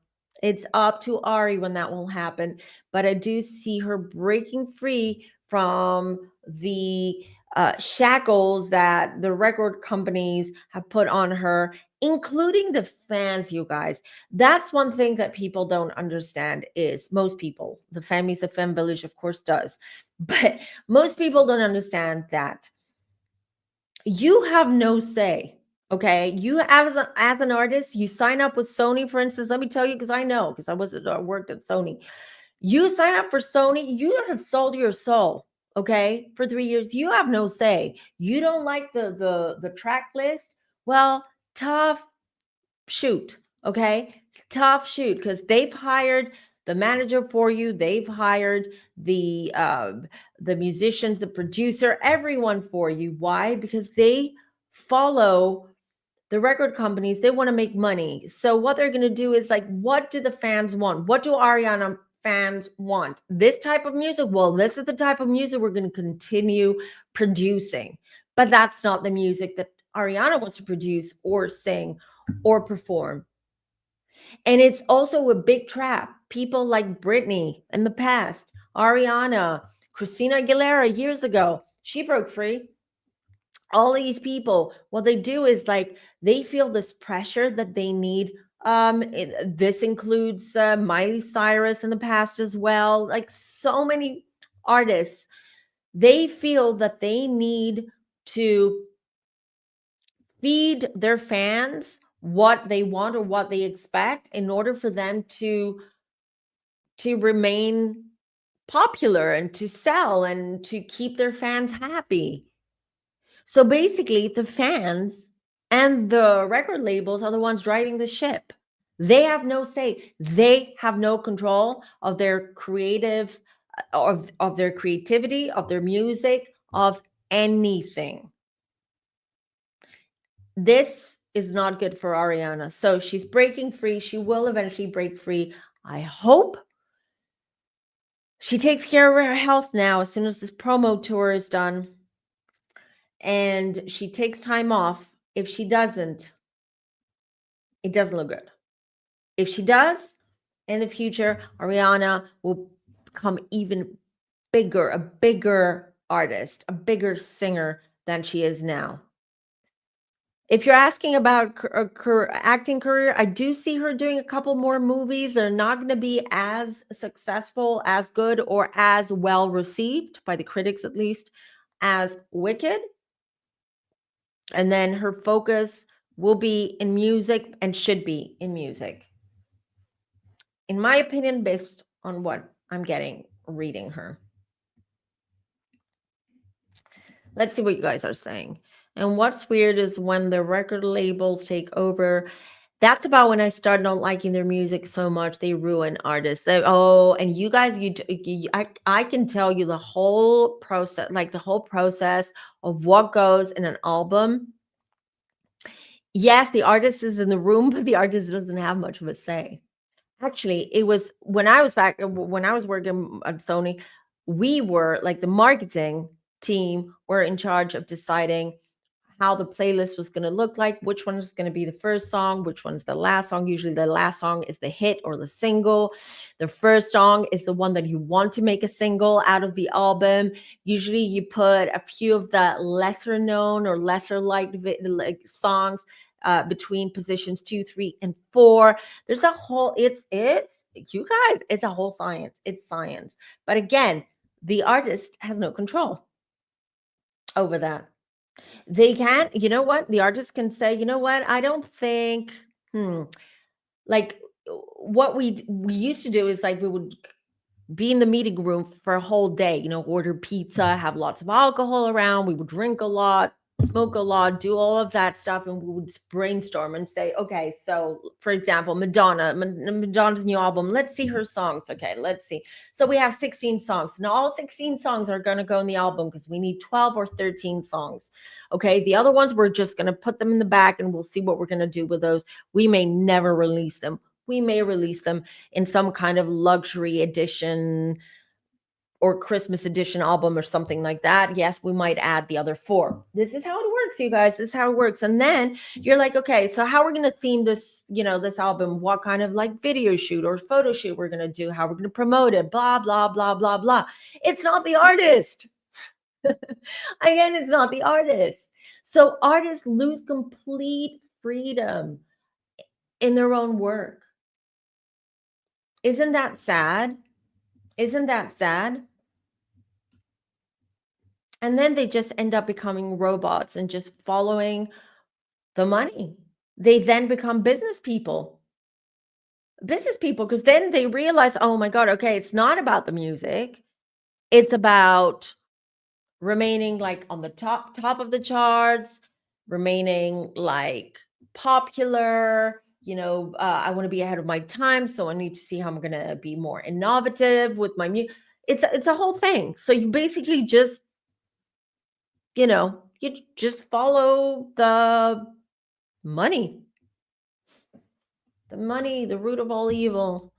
It's up to Ari when that will happen. But I do see her breaking free from the shackles that the record companies have put on her, including the fans, you guys. That's one thing that people don't understand. Is most people, the families, the femme village, of course, does, but most people don't understand that you have no say. Okay, you as an artist, you sign up with Sony, for instance. Let me tell you, because I know, because I worked at Sony. You sign up for Sony, you have sold your soul. Okay, for 3 years, you have no say. You don't like the track list. Well, tough shoot. Okay, tough shoot, because they've hired the manager for you. They've hired the musicians, the producer, everyone for you. Why? Because they follow the record companies. They want to make money. So what they're going to do is, like, what do the fans want? What do Ariana fans want? This type of music? Well, this is the type of music we're going to continue producing. But that's not the music that Ariana wants to produce or sing or perform. And it's also a big trap. People like Britney in the past, Ariana, Christina Aguilera years ago, she broke free. All these people, what they do is, like, they feel this pressure that they need. This includes Miley Cyrus in the past as well. Like, so many artists, they feel that they need to feed their fans what they want or what they expect in order for them to remain popular and to sell and to keep their fans happy. So basically, the fans and the record labels are the ones driving the ship. They have no say. They have no control of their creative, of their creativity, of their music, of anything. This is not good for Ariana. So she's breaking free. She will eventually break free. I hope she takes care of her health now as soon as this promo tour is done. And she takes time off. If she doesn't, it doesn't look good. If she does, in the future, Ariana will become even bigger, a bigger artist, a bigger singer than she is now. If you're asking about acting career, I do see her doing a couple more movies. They're not going to be as successful, as good, or as well received by the critics, at least, as Wicked. And then her focus will be in music and should be in music. In my opinion, based on what I'm reading her. Let's see what you guys are saying. And what's weird is when the record labels take over. That's about when I started not liking their music so much. They ruin artists. And you guys, I can tell you the whole process, like the whole process of what goes in an album. Yes, the artist is in the room, but the artist doesn't have much of a say. Actually, it was when I was working at Sony, we were like the marketing team were in charge of deciding how the playlist was going to look like, which one is going to be the first song, which one's the last song. Usually the last song is the hit or the single. The first song is the one that you want to make a single out of the album. Usually you put a few of the lesser known or lesser liked songs between positions 2, 3, and 4. There's a whole, it's you guys, it's a whole science. It's science. But again, the artist has no control over that. They can, you know what? The artist can say, you know what? I don't think, like what we used to do is like we would be in the meeting room for a whole day, order pizza, have lots of alcohol around. We would drink a lot, smoke a lot, do all of that stuff. And we would brainstorm and say, okay, so for example, Madonna's new album, let's see her songs. Okay, let's see. So we have 16 songs. Now all 16 songs are going to go in the album because we need 12 or 13 songs. Okay, the other ones, we're just going to put them in the back and we'll see what we're going to do with those. We may never release them. We may release them in some kind of luxury edition or Christmas edition album or something like that. Yes, we might add the other 4. This is how it works, you guys. This is how it works. And then you're like, okay, so how we're going to theme this, this album, what kind of like video shoot or photo shoot we're going to do, how we're going to promote it, blah, blah, blah, blah, blah. It's not the artist. Again, it's not the artist. So artists lose complete freedom in their own work. Isn't that sad? Isn't that sad? And then they just end up becoming robots and just following the money. They then become business people, because then they realize, oh my God, okay, it's not about the music. It's about remaining like on the top of the charts, remaining like popular. I want to be ahead of my time, so I need to see how I'm going to be more innovative with my music. It's a whole thing. So you basically just, you just follow the money. The money, the root of all evil.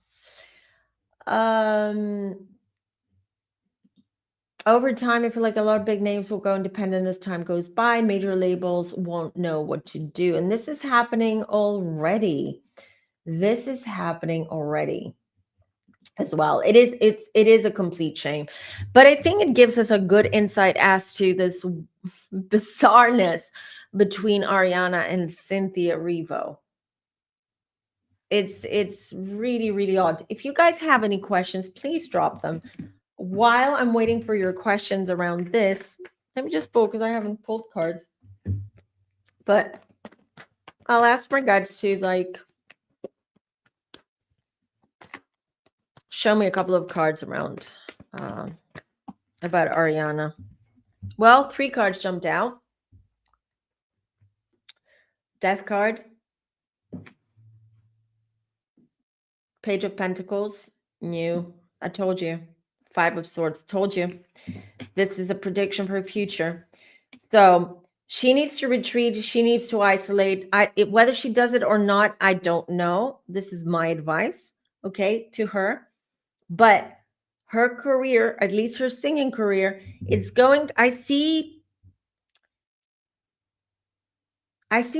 Over time, I feel like a lot of big names will go independent as time goes by. Major labels won't know what to do. And this is happening already. This is happening already as well. It is a complete shame. But I think it gives us a good insight as to this bizarreness between Ariana and Cynthia Erivo. It's really, really odd. If you guys have any questions, please drop them. While I'm waiting for your questions around this, let me just pull, because I haven't pulled cards. But I'll ask my guides to like show me a couple of cards around about Ariana. Well, 3 cards jumped out. Death card. Page of Pentacles. New. I told you. 5 of Swords. Told you. This is a prediction for the future. So She needs to retreat. She needs to isolate. Whether she does it or not, I don't know. This is my advice, okay, to her. But her career, at least her singing career, it's going. I see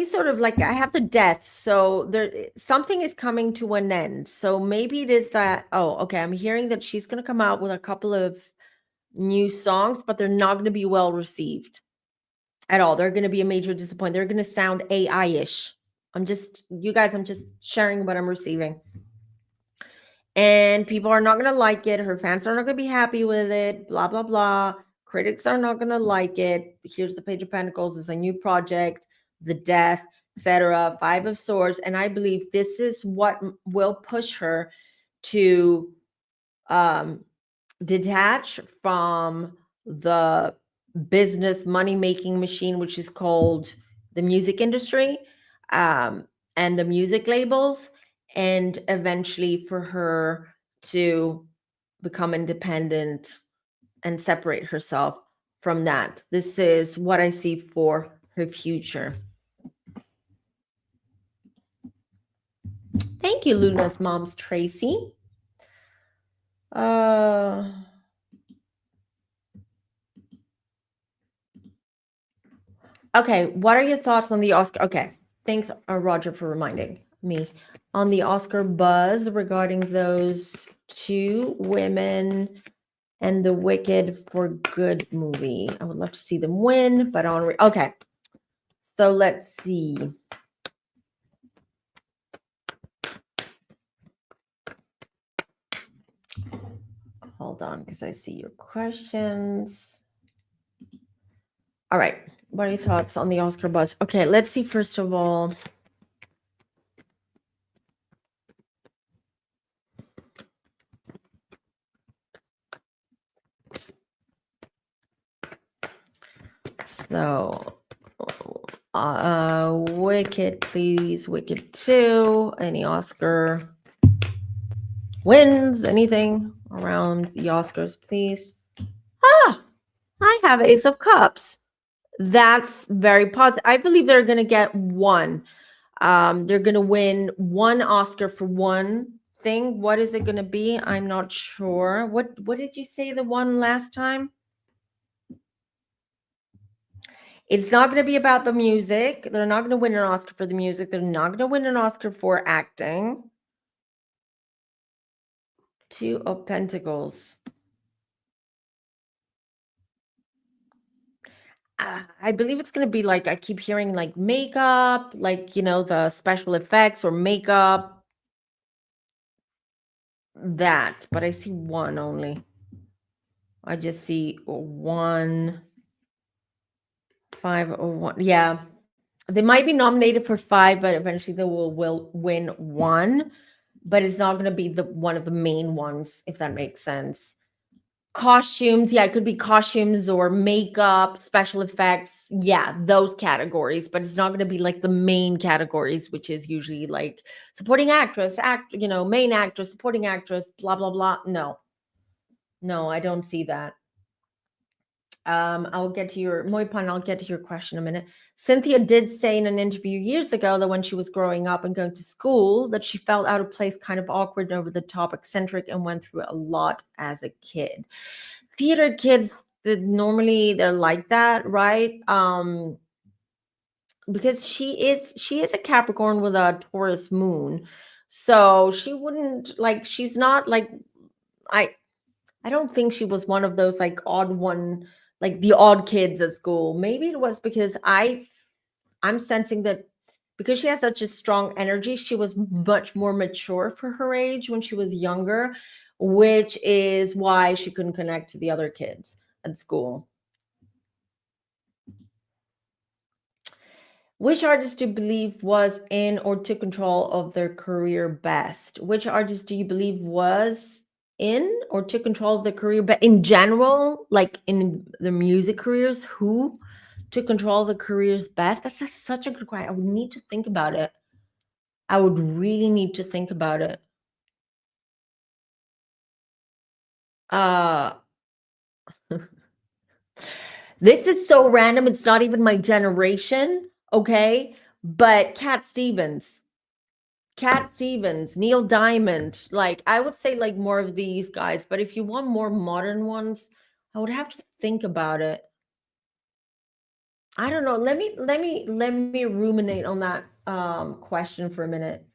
sort of like I have the death, so there something is coming to an end. So maybe it is that. Oh, okay. I'm hearing that she's going to come out with a couple of new songs, but they're not going to be well received at all. They're going to be a major disappointment. They're going to sound AI-ish. I'm just sharing what I'm receiving. And people are not going to like it. Her fans are not going to be happy with it, blah, blah, blah. Critics are not going to like it. Here's the Page of Pentacles. It's a new project, the death, etc. Five of Swords. And I believe this is what will push her to detach from the business money-making machine, which is called the music industry, and the music labels, and eventually for her to become independent and separate herself from that. This is what I see for her future. Thank you, Luna's mom's Tracy. Okay, what are your thoughts on the Oscar? Okay, thanks, Roger, for reminding me on the Oscar buzz regarding those two women and the Wicked for Good movie. I would love to see them win, but okay. So let's see. Hold on, because I see your questions. All right, what are your thoughts on the Oscar buzz? Okay, let's see first of all. So, Wicked, please. Wicked 2. Any Oscar wins? Anything around the Oscars, please? Ah, I have Ace of Cups. That's very positive. I believe they're going to get one. They're going to win one Oscar for one thing. What is it going to be? I'm not sure. What did you say the one last time? It's not going to be about the music. They're not going to win an Oscar for the music. They're not going to win an Oscar for acting. Two of Pentacles. I believe it's going to be like, I keep hearing like makeup, like, the special effects or makeup. That, but I see one only. I just see 1, 5, or 1. Yeah. They might be nominated for 5, but eventually they will win 1. But it's not going to be one of the main ones, if that makes sense. Costumes, yeah, it could be costumes or makeup, special effects, yeah, those categories. But it's not going to be like the main categories, which is usually like supporting actress, main actress, supporting actress, blah blah blah. No, I don't see that. I'll get to your Moipan, I'll get to your question in a minute. Cynthia did say in an interview years ago that when she was growing up and going to school, that she felt out of place, kind of awkward, over the top, eccentric, and went through a lot as a kid. Theater kids, normally they're like that, right? Because she is a Capricorn with a Taurus moon, so she wouldn't like. She's not like I don't think she was one of those like odd one, like the odd kids at school. Maybe it was because I'm sensing that because she has such a strong energy, she was much more mature for her age when she was younger, which is why she couldn't connect to the other kids at school. Which artist do you believe was in or took control of their career best? Which artist do you believe was in or took control of their career, but in general, like in the music careers, who took control of the careers best? That's such a good question. I would need to think about it. I would really need to think about it. This is so random. It's not even my generation, okay? But Cat Stevens, Neil Diamond, like I would say like more of these guys, but if you want more modern ones, I would have to think about it. I don't know. Let me ruminate on that question for a minute,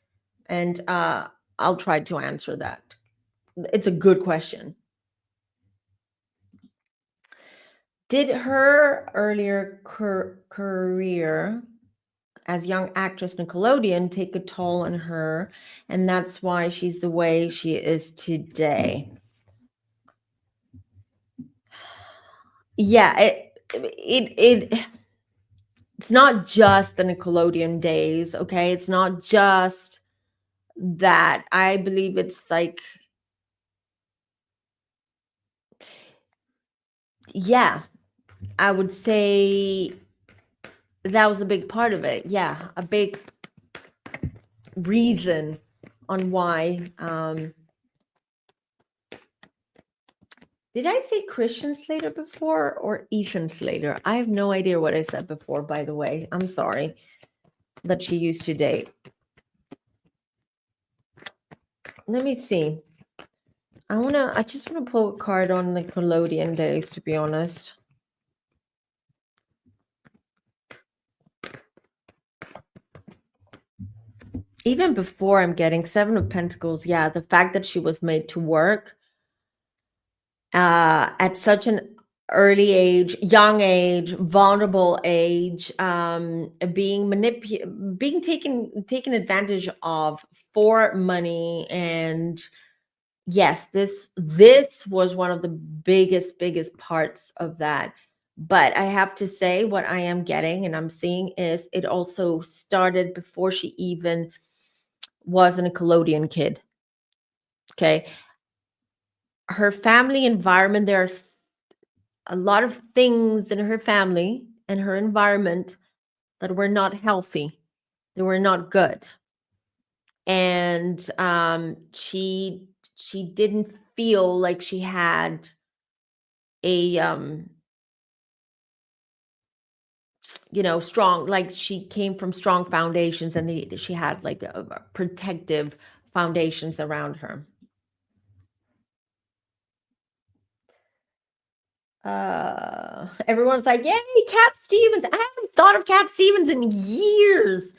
and I'll try to answer that. It's a good question. Did her earlier career as young actress Nickelodeon take a toll on her, and that's why she's the way she is today? Yeah, it's not just the Nickelodeon days, okay? It's not just that. I believe it's like, yeah, I would say that was a big part of it. Yeah, a big reason on why. Did I say Christian Slater before or Ethan Slater? I have no idea what I said before, by the way. I'm sorry that she used to date. Let me see. I just want to pull a card on the Nickelodeon days, to be honest. Even before I'm getting Seven of Pentacles, yeah, the fact that she was made to work at such an early age, young age, vulnerable age, being taken advantage of for money. And yes, this was one of the biggest parts of that. But I have to say, what I am getting and I'm seeing is it also started before she even was a Nickelodeon kid. Okay. Her family environment, there are a lot of things in her family and her environment that were not healthy. They were not good. And she didn't feel like she had a strong, like she came from strong foundations, and she had like a protective foundations around her. Everyone's like, yay, Cat Stevens. I haven't thought of Cat Stevens in years.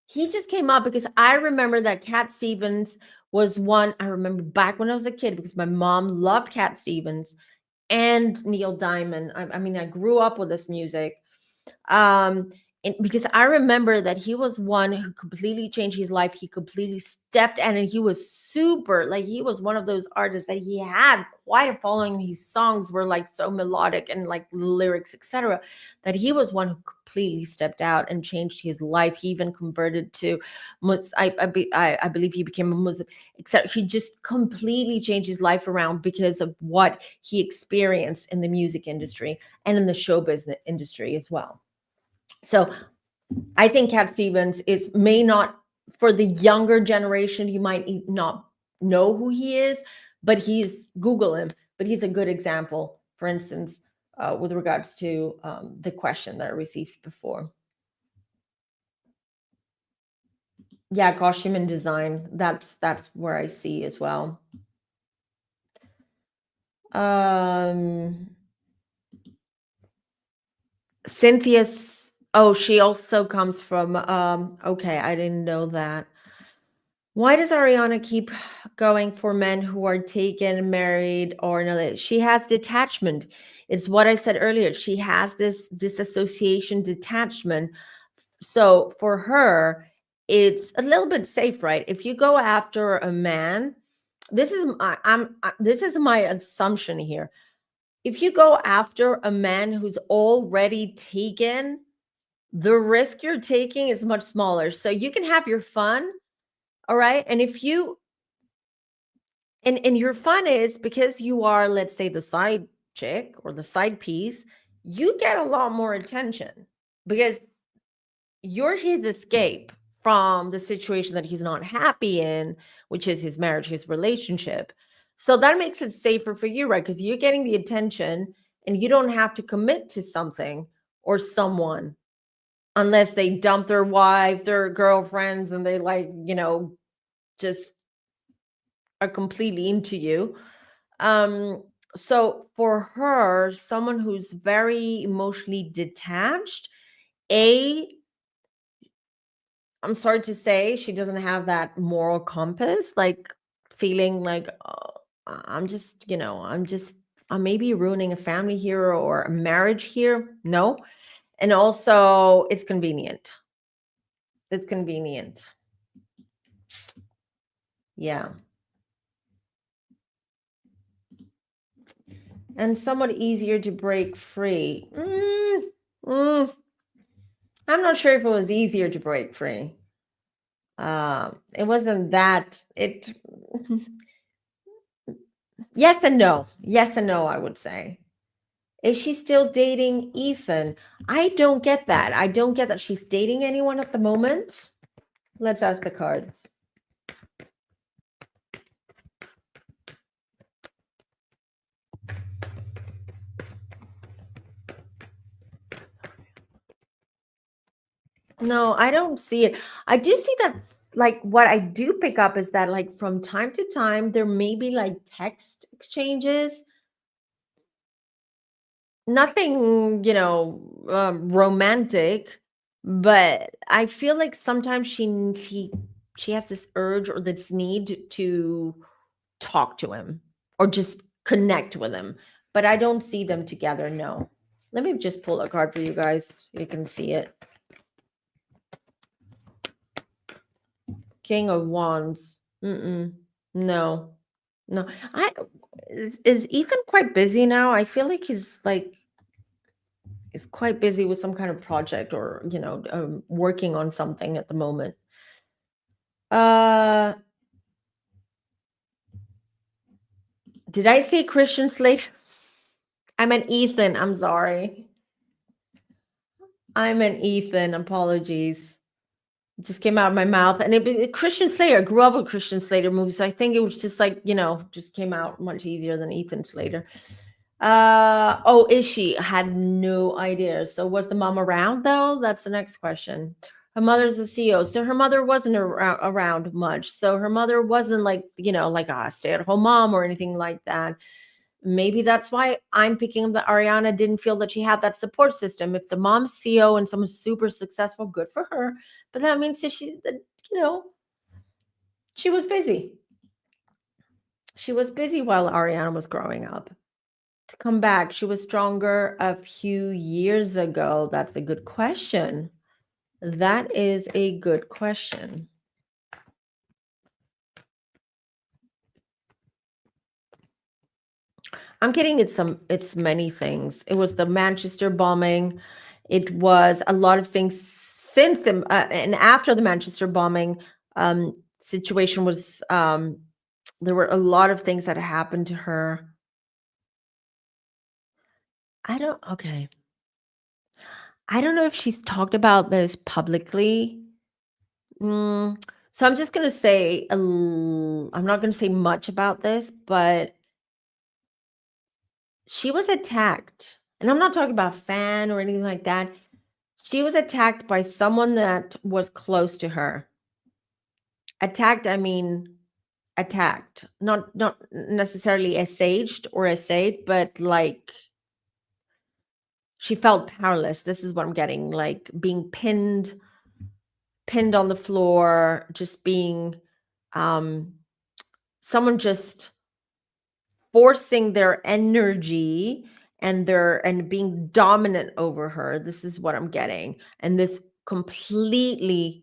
He just came up because I remember that Cat Stevens was one. I remember back when I was a kid, because my mom loved Cat Stevens and Neil Diamond. I mean, I grew up with this music. And because I remember that he was one who completely changed his life. He completely stepped in, and he was super, like, he was one of those artists that he had quite a following. His songs were like so melodic and like lyrics, etc., that he was one who completely stepped out and changed his life. He even converted to I believe he became a Muslim, except he just completely changed his life around because of what he experienced in the music industry and in the show business industry as well. So I think Cat Stevens may not, for the younger generation, you might not know who he is, but Google him, but he's a good example, for instance, with regards to the question that I received before. Yeah, costume and design, that's where I see as well. Cynthia's, she also comes from, okay, I didn't know that. Why does Ariana keep going for men who are taken, married, or no? She has detachment. It's what I said earlier. She has this disassociation, detachment. So for her, it's a little bit safe, right? If you go after a man, this is my assumption here. If you go after a man who's already taken, the risk you're taking is much smaller. So you can have your fun, all right? And if you and your fun is because you are, let's say, the side chick or the side piece, you get a lot more attention because you're his escape from the situation that he's not happy in, which is his marriage, his relationship. So that makes it safer for you, right? Because you're getting the attention And you don't have to commit to something or someone unless they dump their wife, their girlfriends, and they like, just are completely into you. So for her, someone who's very emotionally detached, I'm sorry to say, she doesn't have that moral compass, like feeling like, oh, I may be ruining a family here or a marriage here. No. And also, it's convenient. It's convenient. Yeah. And somewhat easier to break free. I'm not sure if it was easier to break free. It wasn't that. Yes and no. Yes and no, I would say. Is she still dating Ethan? I don't get that. I don't get that she's dating anyone at the moment. Let's ask the cards. No, I don't see it. I do see that, like, what I do pick up is that, like, from time to time, there may be like text exchanges. Nothing, romantic, but I feel like sometimes she has this urge or this need to talk to him or just connect with him. But I don't see them together. No. Let me just pull a card for you guys so you can see it. King of Wands. No. No. Is Ethan quite busy now? I feel like he's quite busy with some kind of project or working on something at the moment. Did I say Christian Slater? I meant Ethan. I'm sorry. I meant Ethan. Apologies. It just came out of my mouth. And Christian Slater, I grew up with Christian Slater movies. So I think it was just like, just came out much easier than Ethan Slater. Oh, is she? I had no idea. So was the mom around though? That's the next question. Her mother's a CEO. So her mother wasn't around much. So her mother wasn't like, like a stay-at-home mom or anything like that. Maybe that's why I'm picking up that Ariana didn't feel that she had that support system. If the mom's CEO and someone's super successful, good for her. But that means that she was busy. She was busy while Ariana was growing up. To come back, she was stronger a few years ago. That's a good question. That is a good question. I'm getting it's many things. It was the Manchester bombing. It was a lot of things since the and after the Manchester bombing situation was there were a lot of things that happened to her. Okay. I don't know if she's talked about this publicly. So I'm just going to say, I'm not going to say much about this, but she was attacked. And I'm not talking about fan or anything like that. She was attacked by someone that was close to her. Attacked, I mean, attacked. Not necessarily assuaged or assayed, but like she felt powerless. This is what I'm getting, like being pinned on the floor, just being someone just forcing their energy and being dominant over her. This is what I'm getting. And this completely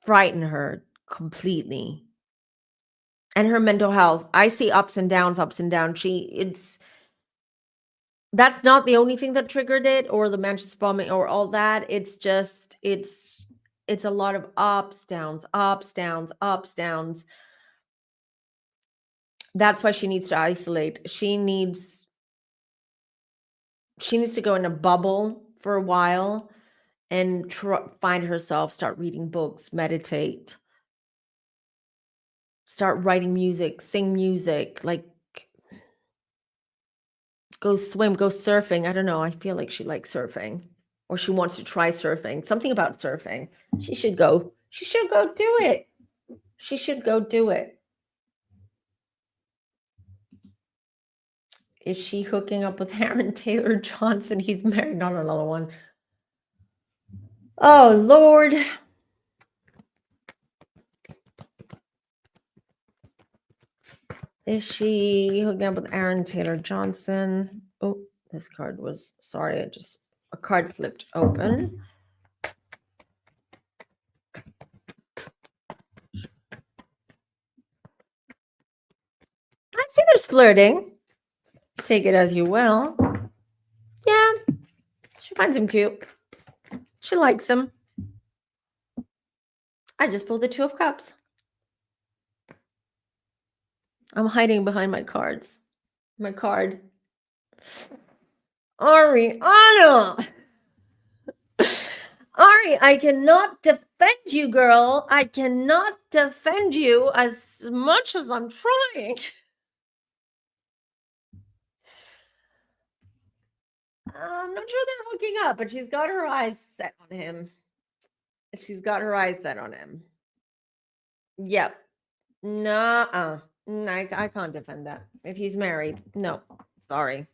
frightened her completely. And her mental health, I see ups and downs. That's not the only thing that triggered it, or the Manchester bombing or all that. It's just, it's a lot of ups, downs. That's why she needs to isolate. She needs to go in a bubble for a while and find herself, start reading books, meditate, start writing music, sing music. Like, go swim, go surfing. I don't know. I feel like she likes surfing, or she wants to try surfing. Something about surfing. She should go. She should go do it. She should go do it. Is she hooking up with Aaron Taylor Johnson? He's married, not another one. Oh, Lord. Is she hooking up with Aaron Taylor Johnson? Oh, this card was, sorry, a card flipped open. I see there's flirting. Take it as you will. Yeah, she finds him cute. She likes him. I just pulled the Two of Cups. I'm hiding behind my cards. My card. Ariana. Ari, I cannot defend you, girl. I cannot defend you as much as I'm trying. I'm not sure they're hooking up, but she's got her eyes set on him. She's got her eyes set on him. Yep. Nuh-uh. I can't defend that. If he's married, no. Sorry.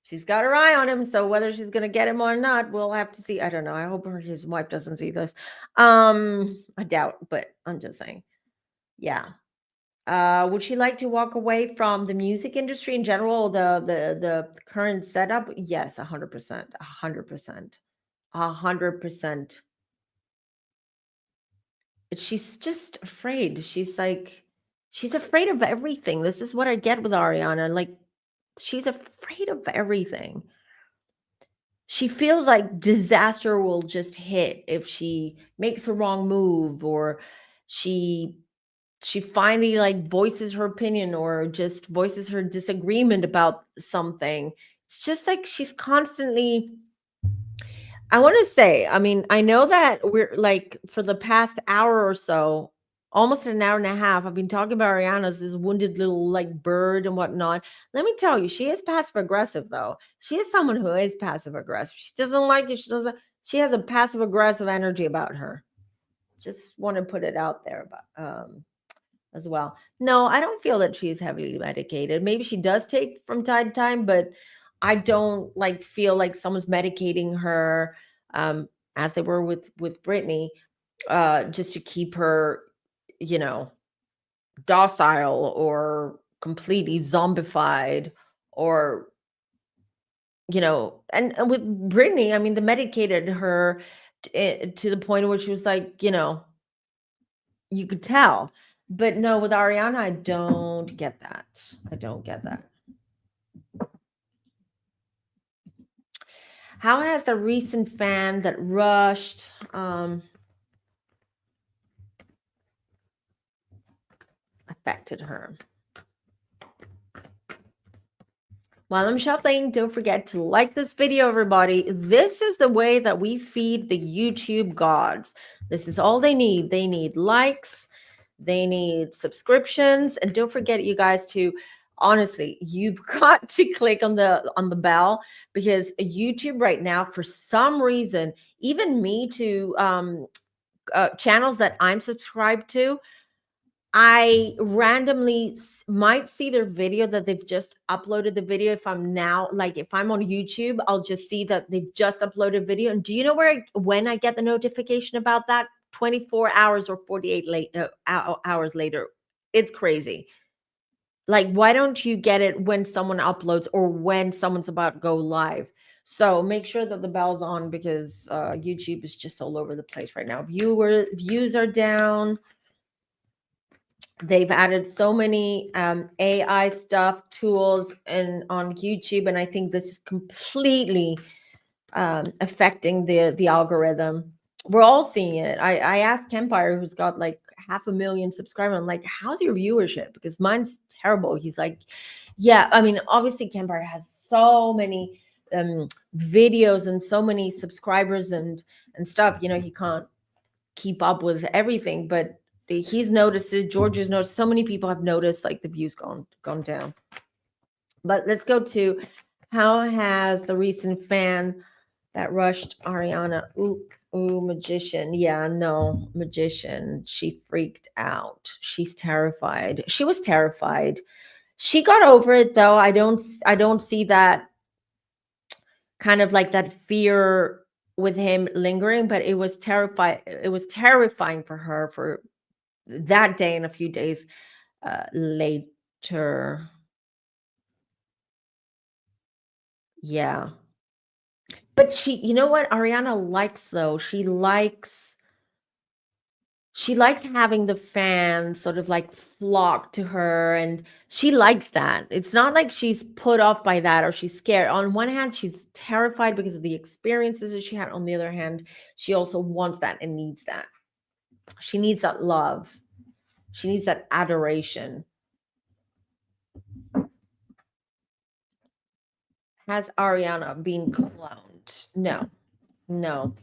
She's got her eye on him, so whether she's gonna get him or not, we'll have to see. I don't know. I hope his wife doesn't see this. I doubt, but I'm just saying. Yeah. Would she like to walk away from the music industry in general, the current setup? Yes, 100%. 100%. 100%. She's just afraid. She's afraid of everything. This is what I get with Ariana. Like, she's afraid of everything. She feels like disaster will just hit if she makes a wrong move, or she finally like voices her opinion, or just voices her disagreement about something. It's just like she's constantly, I want to say, I mean, I know that we're like, for the past hour or so, almost an hour and a half, I've been talking about Ariana as this wounded little like bird and whatnot. Let me tell you, she is passive aggressive though. She is someone who is passive aggressive. She doesn't like it. She has a passive aggressive energy about her. Just want to put it out there, but as well. No, I don't feel that she's heavily medicated. Maybe she does take from time to time, but I don't like feel like someone's medicating her, as they were with Britney, just to keep her, docile or completely zombified, or and with Britney, I mean, they medicated her to the point where she was like, you could tell. But no, with Ariana, I don't get that. I don't get that. How has the recent fan that rushed affected her? While I'm shuffling, don't forget to like this video, everybody. This is the way that we feed the YouTube gods. This is all they need. They need likes. They need subscriptions. And don't forget, you guys, to honestly, you've got to click on the bell, because YouTube right now, for some reason, even me to channels that I'm subscribed to, I randomly might see their video that they've just uploaded the video. If I'm on YouTube, I'll just see that they've just uploaded video. And do you know when I get the notification about that? 24 hours or 48 hours later. It's crazy. Like, why don't you get it when someone uploads or when someone's about to go live? So make sure that the bell's on, because YouTube is just all over the place right now. Views are down. They've added so many AI stuff, tools on YouTube, and I think this is completely affecting the algorithm. We're all seeing it. I asked Kempire, who's got like 500,000 subscribers, I'm like, how's your viewership? Because mine's terrible. He's like, yeah, I mean, obviously Kempire has so many videos and so many subscribers and stuff. He can't keep up with everything, but he's noticed it. George has noticed. So many people have noticed like the views gone down. But let's go to how has the recent fan that rushed Ariana? Ooh, magician. Yeah, no, magician. She freaked out. She's terrified. She was terrified. She got over it though. I don't see that kind of like that fear with him lingering, but it was terrifying for her for that day and a few days later. Yeah. But you know what Ariana likes though? She likes having the fans sort of like flock to her, and she likes that. It's not like she's put off by that or she's scared. On one hand, she's terrified because of the experiences that she had. On the other hand, she also wants that and needs that. She needs that love. She needs that adoration. Has Ariana been cloned? No, no.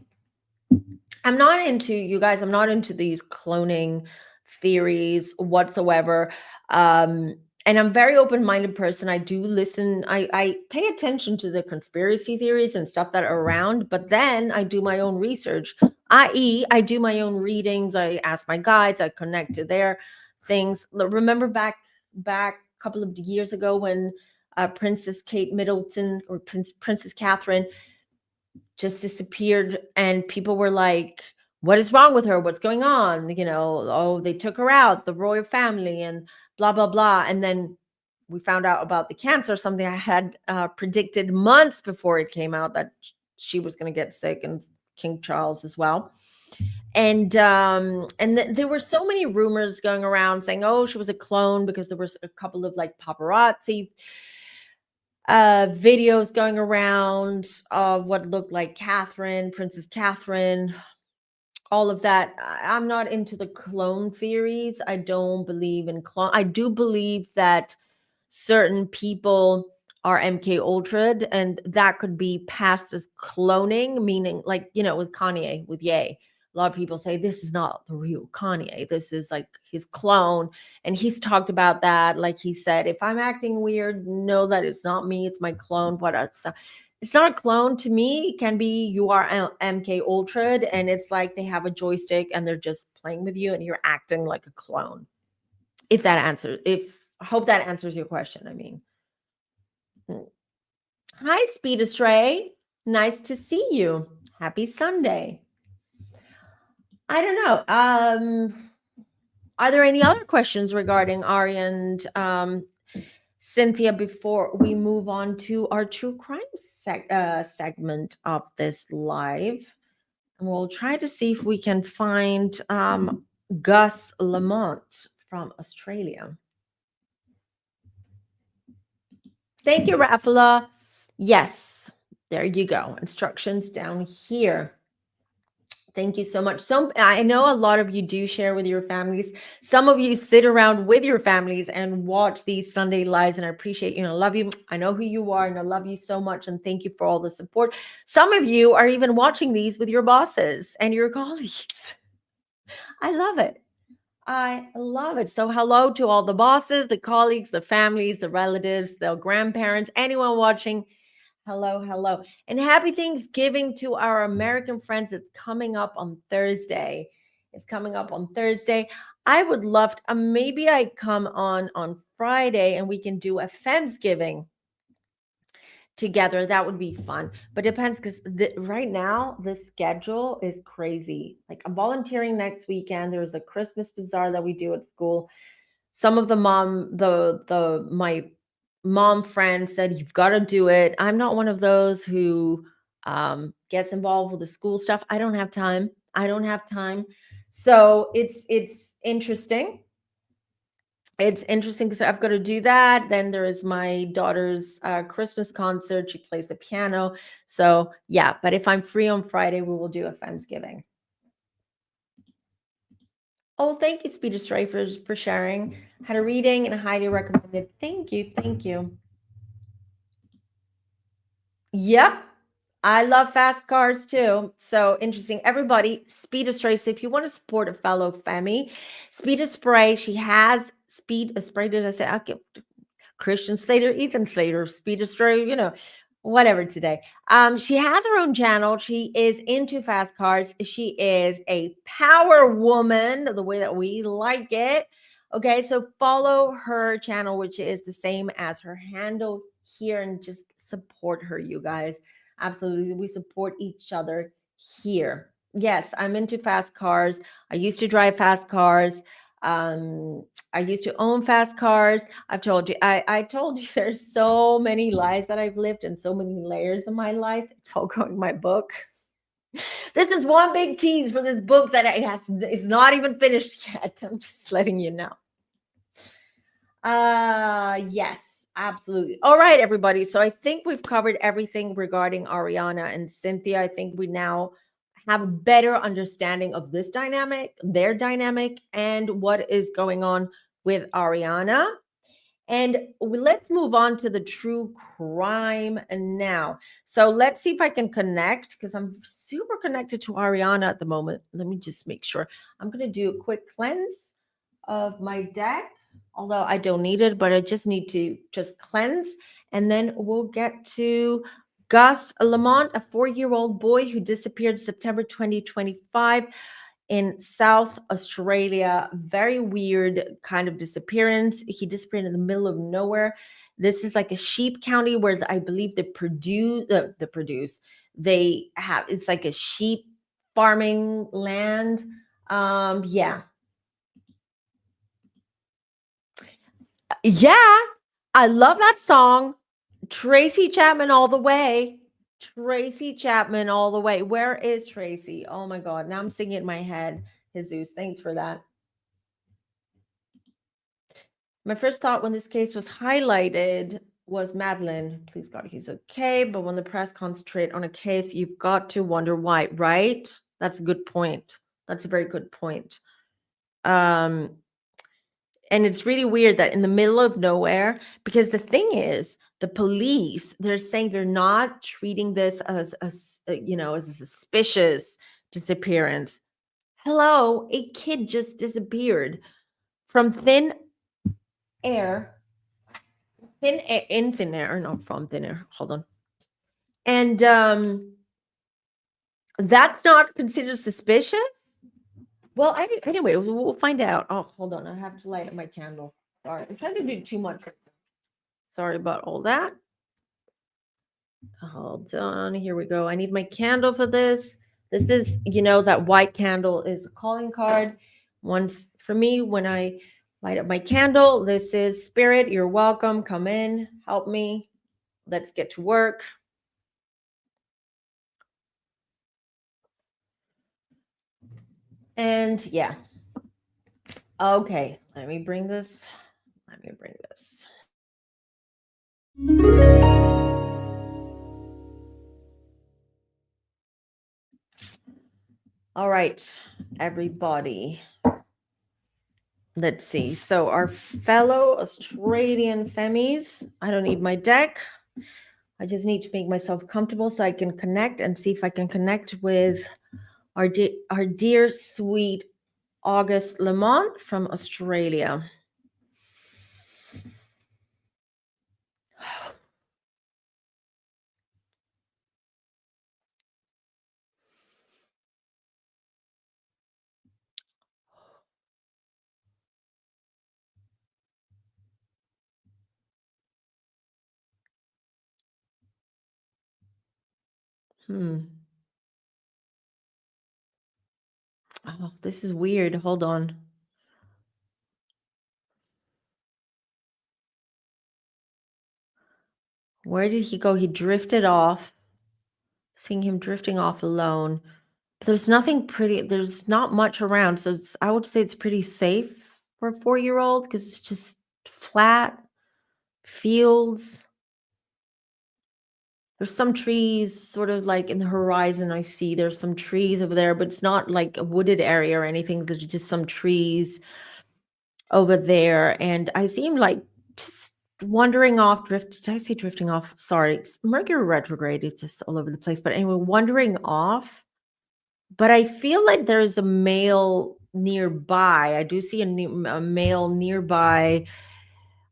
I'm not into, you guys, I'm not into these cloning theories whatsoever. And I'm a very open-minded person. I do listen, I pay attention to the conspiracy theories and stuff that are around, but then I do my own research, i.e., I do my own readings, I ask my guides, I connect to their things. Remember back a couple of years ago when Princess Kate Middleton or Princess Catherine just disappeared, and people were like, what is wrong with her, what's going on, oh, they took her out, the royal family, and blah blah blah. And then we found out about the cancer, something I had predicted months before it came out, that she was going to get sick, and King Charles as well. And there were so many rumors going around saying, oh, she was a clone, because there was a couple of like paparazzi videos going around of what looked like Princess Catherine, all of that. I'm not into the clone theories. I don't believe in clone. I do believe that certain people are MK Ultra, and that could be passed as cloning, meaning like, with Kanye, with Ye. A lot of people say this is not the real Kanye. This is like his clone. And he's talked about that. Like he said, if I'm acting weird, know that it's not me, it's my clone. But it's not a clone to me. It can be you are MK Ultra, and it's like they have a joystick and they're just playing with you and you're acting like a clone. I hope that answers your question. I mean, hi, Speed Astray. Nice to see you. Happy Sunday. I don't know. Are there any other questions regarding Ari and Cynthia before we move on to our true crime segment of this live? And we'll try to see if we can find Gus Lamont from Australia. Thank you, Rafala. Yes, there you go. Instructions down here. Thank you so much. I know a lot of you do share with your families. Some of you sit around with your families and watch these Sunday lives, and I appreciate you and I love you. I know who you are and I love you so much, and thank you for all the support. Some of you are even watching these with your bosses and your colleagues. I love it. I love it. So hello to all the bosses, the colleagues, the families, the relatives, the grandparents, anyone watching. Hello, hello. And happy Thanksgiving to our American friends. It's coming up on Thursday. I would love to, maybe I come on Friday and we can do a FemmeTarot together. That would be fun. But depends, because right now the schedule is crazy. Like, I'm volunteering next weekend. There's a Christmas bazaar that we do at school. Some of my mom friend said, you've got to do it. I'm not one of those who gets involved with the school stuff. I don't have time. So it's interesting. It's interesting because I've got to do that. Then there is my daughter's Christmas concert. She plays the piano. So yeah, but if I'm free on Friday, we will do a Thanksgiving. Oh, thank you, Speed Astray, for sharing. Had a reading and I highly recommend it. Thank you. Yep. I love fast cars too. So interesting. Everybody, Speed Astray. So if you want to support a fellow Femi, Speed Astray, she has Speed Astray. Did I say? Okay. Christian Slater, Ethan Slater, Speed Destroyer, whatever today. She has her own channel. She is into fast cars. She is a power woman, the way that we like it. Okay, so follow her channel, which is the same as her handle here, and just support her, you guys. Absolutely. We support each other here. Yes, I'm into fast cars. I used to drive fast cars. I used to own fast cars. I've told you, I told you there's so many lives that I've lived and so many layers of my life. It's all going in my book. This is one big tease for this book that is not even finished yet. I'm just letting you know. Yes, absolutely. All right, everybody. So I think we've covered everything regarding Ariana and Cynthia. I think we now have a better understanding of this dynamic, their dynamic, and what is going on with Ariana. And let's move on to the true crime now. So let's see if I can connect, because I'm super connected to Ariana at the moment. Let me just make sure. I'm going to do a quick cleanse of my deck, although I don't need it, but I just need to just cleanse. And then we'll get to Gus Lamont, a 4-year-old boy who disappeared September 2025 in South Australia. Very weird kind of disappearance. He disappeared in the middle of nowhere. This is like a sheep county where I believe they have, it's like a sheep farming land. Yeah, I love that song. Tracy Chapman all the way. Tracy Chapman all the way. Where is Tracy? Oh my God. Now I'm singing it in my head. Jesus, thanks for that. My first thought when this case was highlighted was Madeline. Please God, he's okay. But when the press concentrate on a case, you've got to wonder why, right? That's a good point. That's a very good point. And it's really weird that in the middle of nowhere, because the thing is, the police, they're saying they're not treating this as a suspicious disappearance. Hello, a kid just disappeared from thin air, not from thin air. Hold on. And that's not considered suspicious? Well, anyway, we'll find out. Oh, hold on. I have to light up my candle. Sorry, I'm trying to do too much. Sorry about all that. Hold on. Here we go. I need my candle for this. This is, that white candle is a calling card. Once for me, when I light up my candle, this is Spirit. You're welcome. Come in. Help me. Let's get to work. And yeah. Okay. Let me bring this. All right, everybody. Let's see. So our fellow Australian femmies, I don't need my deck. I just need to make myself comfortable so I can connect and see if I can connect with our dear, sweet Gus Lamont from Australia. Oh, this is weird. Hold on. Where did he go? He drifted off. Seeing him drifting off alone. But there's nothing pretty. There's not much around. So I would say it's pretty safe for a 4-year-old because it's just flat fields. There's some trees sort of like in the horizon. I see there's some trees over there, but it's not like a wooded area or anything. There's just some trees over there. And I see him like just wandering off. Did I say drifting off? Sorry. Mercury retrograde is just all over the place. But anyway, wandering off. But I feel like there's a male nearby. I do see a male nearby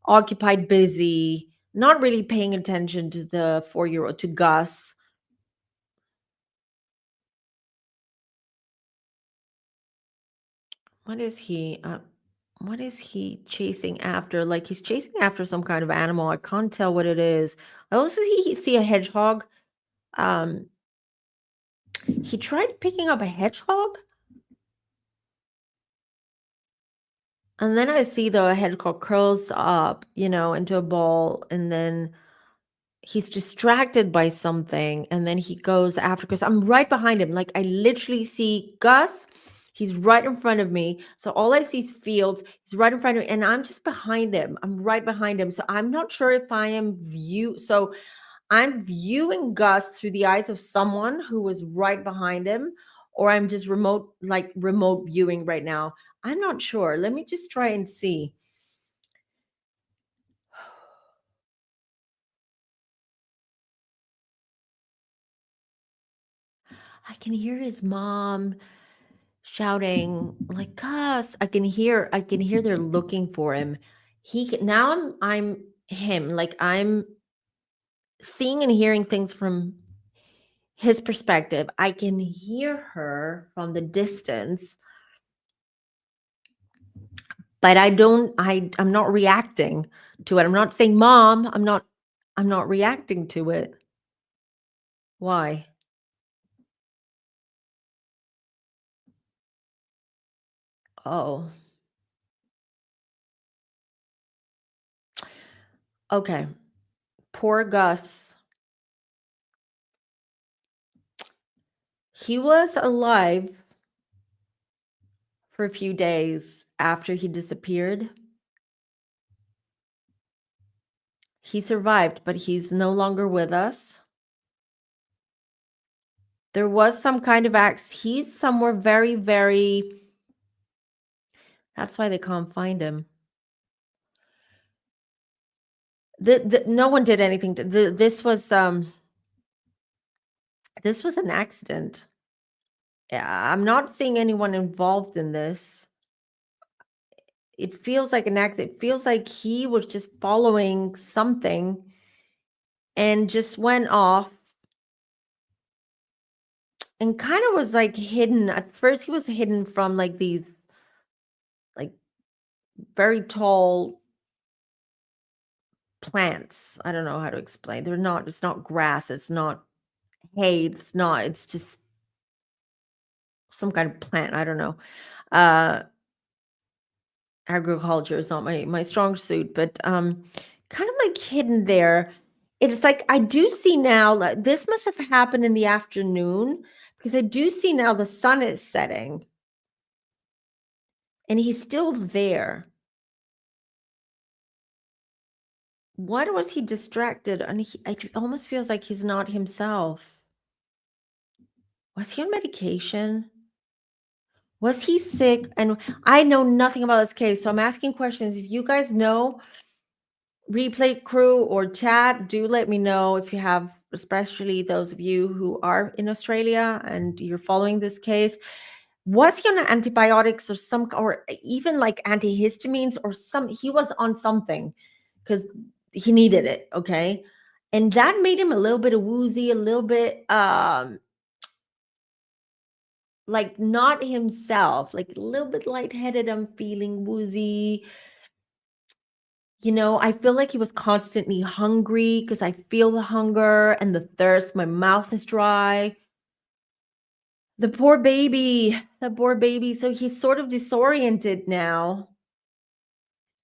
occupied, busy, not really paying attention to the 4-year-old, to Gus. What is he? What is he chasing after? Like he's chasing after some kind of animal. I can't tell what it is. I also see a hedgehog. He tried picking up a hedgehog, and then I see the hedgehog curls up, into a ball, and then he's distracted by something, and then he goes after Gus. I'm right behind him. Like I literally see Gus. He's right in front of me. So all I see is fields. He's right in front of me, and I'm just behind him. I'm right behind him. So I'm not sure if I am So I'm viewing Gus through the eyes of someone who was right behind him, or I'm just remote viewing right now. I'm not sure. Let me just try and see. I can hear his mom shouting like Gus. I can hear they're looking for him. Now I'm him. Like I'm seeing and hearing things from his perspective. I can hear her from the distance, but I'm not reacting to it. I'm not saying mom. I'm not reacting to it. Why? Oh. Okay. Poor Gus. He was alive for a few days after he disappeared. He survived, but he's no longer with us. There was some kind of he's somewhere very, very. That's why they can't find him. No one did anything. This was an accident. Yeah, I'm not seeing anyone involved in this. It feels like an accident. It feels like he was just following something and just went off and kind of was like hidden. At first, he was hidden from like these like very tall plants. I don't know how to explain. It's not grass, it's not hay, it's just some kind of plant. I don't know. Agriculture is not my strong suit, but kind of like hidden there. It's like I do see now, like, this must have happened in the afternoon because I do see now the sun is setting and he's still there. Why was he distracted? And it almost feels like he's not himself. Was he on medication? Was he sick? And I know nothing about this case, so I'm asking questions. If you guys know, replay crew or chat, do let me know if you have, especially those of you who are in Australia and you're following this case. Was he on antibiotics or even like antihistamines or he was on something because he needed it, okay? And that made him a little bit woozy, a little bit like not himself, like a little bit lightheaded. I'm feeling woozy. I feel like he was constantly hungry because I feel the hunger and the thirst. My mouth is dry. The poor baby. So he's sort of disoriented now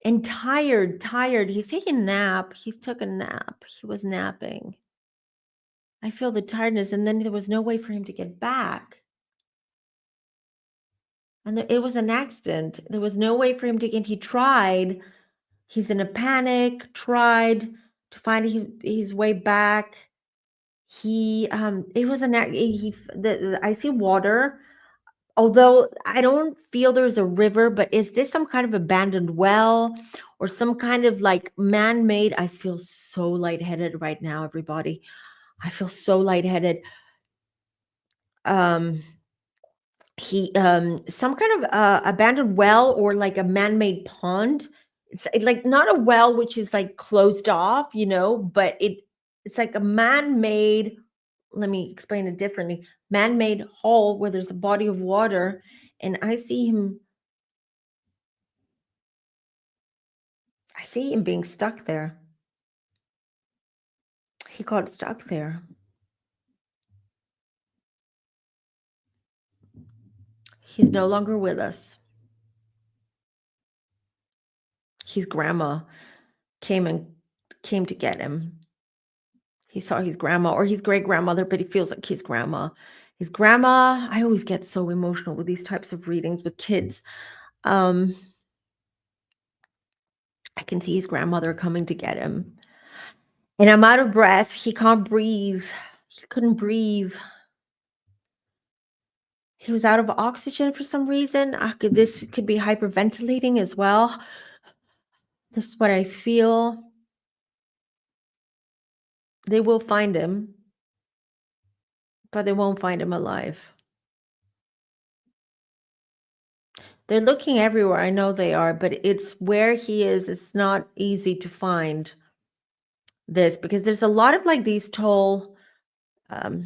and tired. He's taking a nap. He took a nap. He was napping. I feel the tiredness. And then there was no way for him to get back. And it was an accident. There was no way for him to get. He tried. He's in a panic, tried to find his way back. It was I see water, although I don't feel there's a river, but is this some kind of abandoned well or some kind of like man-made? I feel so lightheaded right now, everybody. I feel so lightheaded. Some kind of abandoned well or like a man-made pond. it's like not a well which is like closed off, but it's like a man-made, let me explain it differently, man-made hole where there's a body of water, and I see him being stuck there. He got stuck there. He's no longer with us. His grandma came to get him. He saw his grandma or his great grandmother, but he feels like his grandma. His grandma, I always get so emotional with these types of readings with kids. I can see his grandmother coming to get him. And I'm out of breath. He can't breathe. He couldn't breathe. He was out of oxygen for some reason. This could be hyperventilating as well. This is what I feel. They will find him, but they won't find him alive. They're looking everywhere. I know they are, but it's where he is. It's not easy to find this because there's a lot of like these tall, there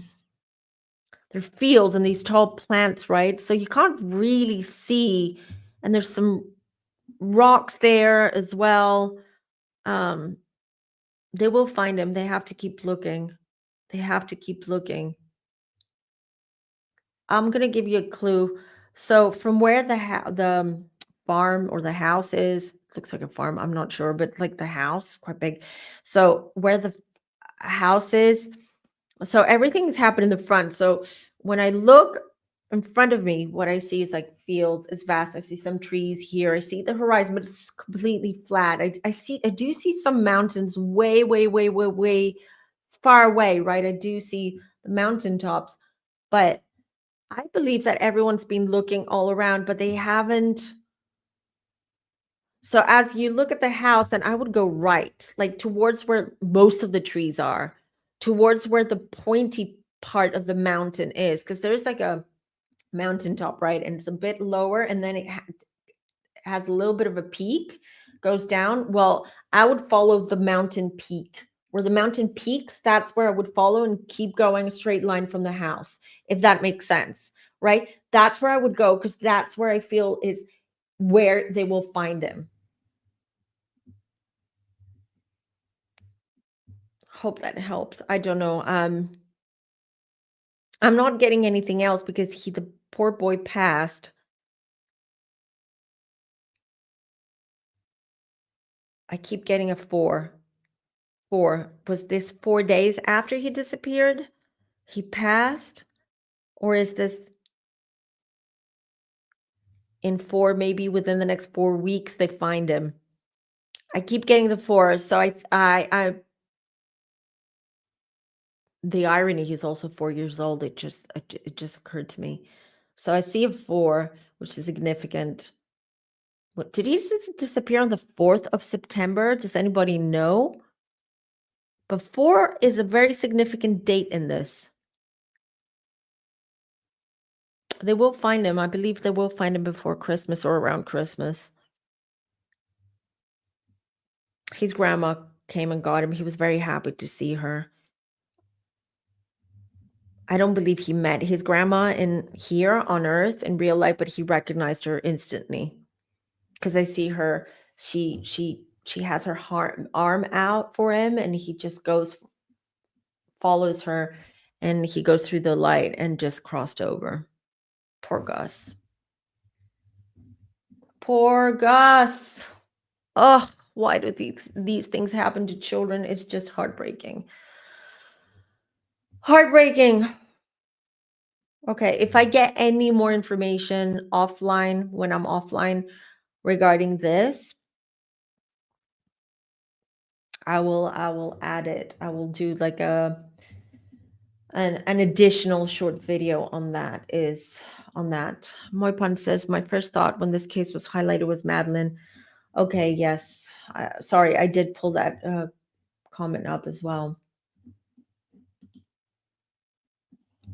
are fields and these tall plants, right? So you can't really see, and there's some rocks there as well. They will find him. They have to keep looking. They have to keep looking. I'm gonna give you a clue. So from where the farm or the house is, looks like a farm. I'm not sure, but like the house, quite big. So where the house is, so everything's happened in the front. So when I look in front of me, what I see is like field. It's vast. I see some trees here. I see the horizon, but it's completely flat. I do see some mountains way, way, way, way, way far away, right? I do see the mountaintops, but I believe that everyone's been looking all around, but they haven't. So as you look at the house, then I would go right, like towards where most of the trees are, towards where the pointy part of the mountain is, because there's like a mountaintop, right? And it's a bit lower, and then it has a little bit of a peak, goes down. Well, I would follow the mountain peak. Where the mountain peaks, that's where I would follow and keep going a straight line from the house, if that makes sense, right? That's where I would go because that's where I feel is where they will find him. Hope that helps. I don't know. I'm not getting anything else because the poor boy passed. I keep getting a 4. 4. Was this 4 days after he disappeared? He passed? Or is this in 4, maybe within the next 4 weeks they find him? I keep getting the 4. So I the irony, he's also 4 years old. It just occurred to me. So I see a 4, which is significant. What did he disappear on the 4th of September? Does anybody know? But 4 is a very significant date in this. They will find him. I believe they will find him before Christmas or around Christmas. His grandma came and got him. He was very happy to see her. I don't believe he met his grandma in here on Earth in real life, but he recognized her instantly. Because I see her, she has her arm out for him, and he just follows her, and he goes through the light and just crossed over. Poor Gus. Poor Gus. Oh, why do these things happen to children? It's just heartbreaking. Heartbreaking. Okay, if I get any more information offline, when I'm offline regarding this, I will add it. I will do like an additional short video on that. Moipan says, my first thought when this case was highlighted was Madeline. Okay, yes. Sorry, I did pull that comment up as well.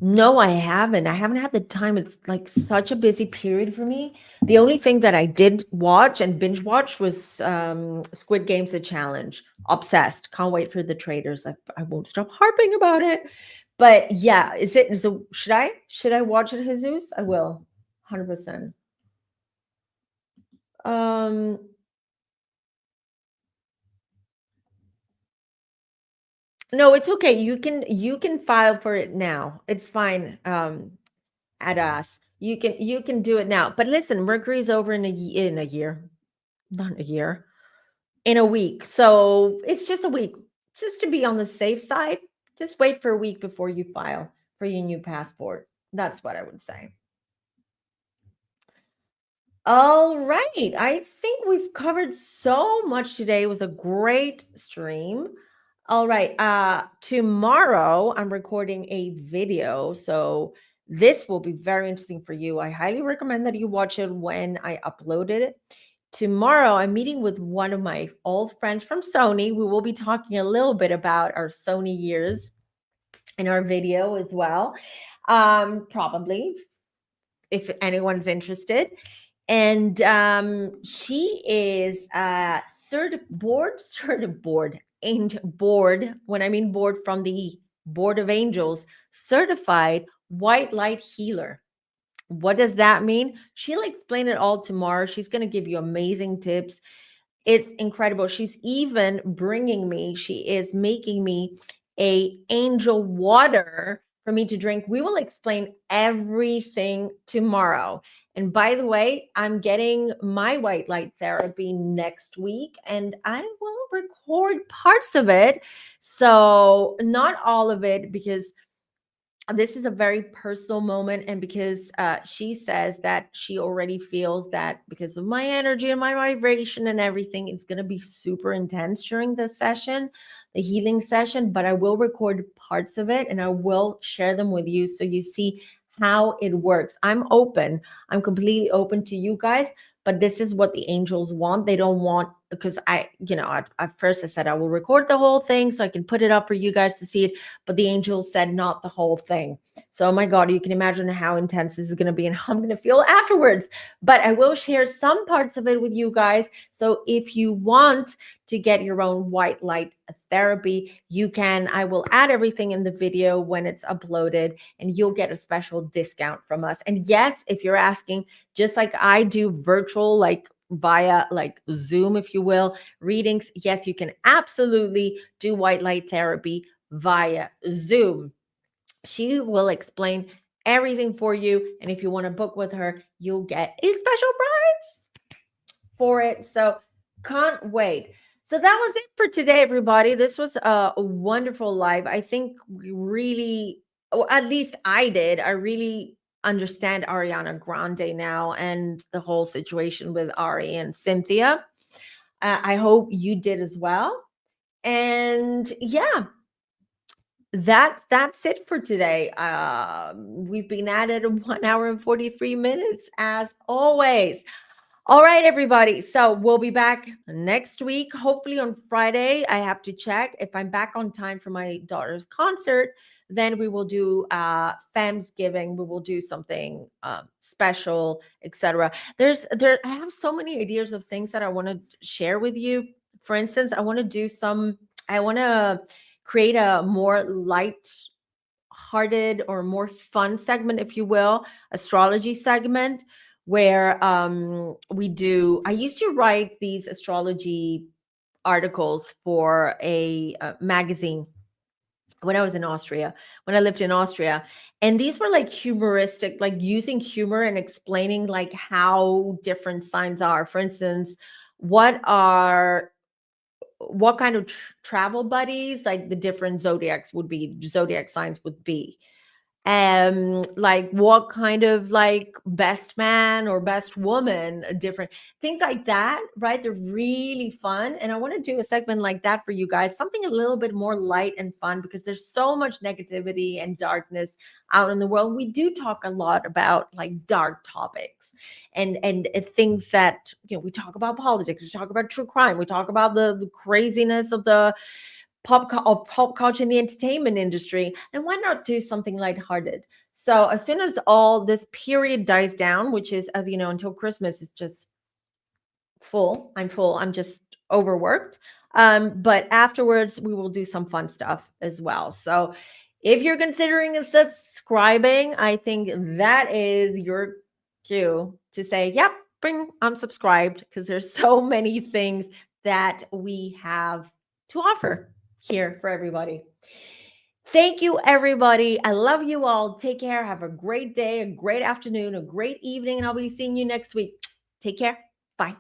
No, I haven't. I haven't had the time. It's like such a busy period for me. The only thing that I did watch and binge watch was Squid Games The Challenge. Obsessed. Can't wait for the traders. I won't stop harping about it. But yeah, so should I watch it, Jesus? I will. 100%. Um no, it's okay. You can file for it now. It's fine. At us. You can do it now. But listen, Mercury's over in a year, not a year, in a week. So it's just a week, just to be on the safe side. Just wait for a week before you file for your new passport. That's what I would say. All right. I think we've covered so much today. It was a great stream. All right. Tomorrow I'm recording a video, so this will be very interesting for you. I highly recommend that you watch it when I upload it. Tomorrow I'm meeting with one of my old friends from Sony. We will be talking a little bit about our Sony years in our video as well. Probably if anyone's interested. And she is board and board. When I mean board, from the Board of Angels, certified white light healer. What does that mean? She'll explain it all tomorrow. She's going to give you amazing tips. It's incredible. She's even she is making me a angel water for me to drink. We will explain everything tomorrow. And by the way, I'm getting my white light therapy next week and I will record parts of it. So, not all of it, because this is a very personal moment, and because she says that she already feels that because of my energy and my vibration and everything, it's going to be super intense during the session, the healing session. But I will record parts of it and I will share them with you so you see how it works. I'm completely open to you guys, but this is what the angels want. They don't want, because at first I said I will record the whole thing so I can put it up for you guys to see it, but the angels said not the whole thing. So, oh my God, you can imagine how intense this is going to be and how I'm going to feel afterwards. But I will share some parts of it with you guys. So if you want to get your own white light therapy, you can. I will add everything in the video when it's uploaded, and you'll get a special discount from us. And yes, if you're asking, just like I do virtual, like via like Zoom, if you will, readings, yes, you can absolutely do white light therapy via Zoom. She will explain everything for you. And if you want to book with her, you'll get a special price for it. So can't wait. So that was it for today, everybody. This was a wonderful live. I think we really, or at least I did, I really understand Ariana Grande now and the whole situation with Ari and Cynthia. I hope you did as well. And yeah, that's it for today. We've been at it 1 hour and 43 minutes as always. All right, everybody. So we'll be back next week, hopefully on Friday. I have to check if I'm back on time for my daughter's concert. Then we will do Femsgiving. We will do something special, etc. I have so many ideas of things that I want to share with you. For instance, I want to create a more light hearted or more fun segment, if you will, astrology segment, where I used to write these astrology articles for a magazine when I was in Austria, when I lived in Austria. And these were like humoristic, like using humor and explaining like how different signs are. For instance, what kind of travel buddies, like the different zodiac signs would be, like what kind of like best man or best woman, different things like that, right? They're really fun, and I want to do a segment like that for you guys, something a little bit more light and fun, because there's so much negativity and darkness out in the world. We do talk a lot about like dark topics and things that, we talk about politics, we talk about true crime, we talk about the craziness of the pop culture in the entertainment industry, and why not do something lighthearted? So as soon as all this period dies down, which is, as you know, until Christmas, is just full. I'm just overworked. But afterwards, we will do some fun stuff as well. So if you're considering subscribing, I think that is your cue to say, yep, I'm subscribed, because there's so many things that we have to offer here for everybody. Thank you, everybody. I love you all. Take care. Have a great day, a great afternoon, a great evening, and I'll be seeing you next week. Take care. Bye.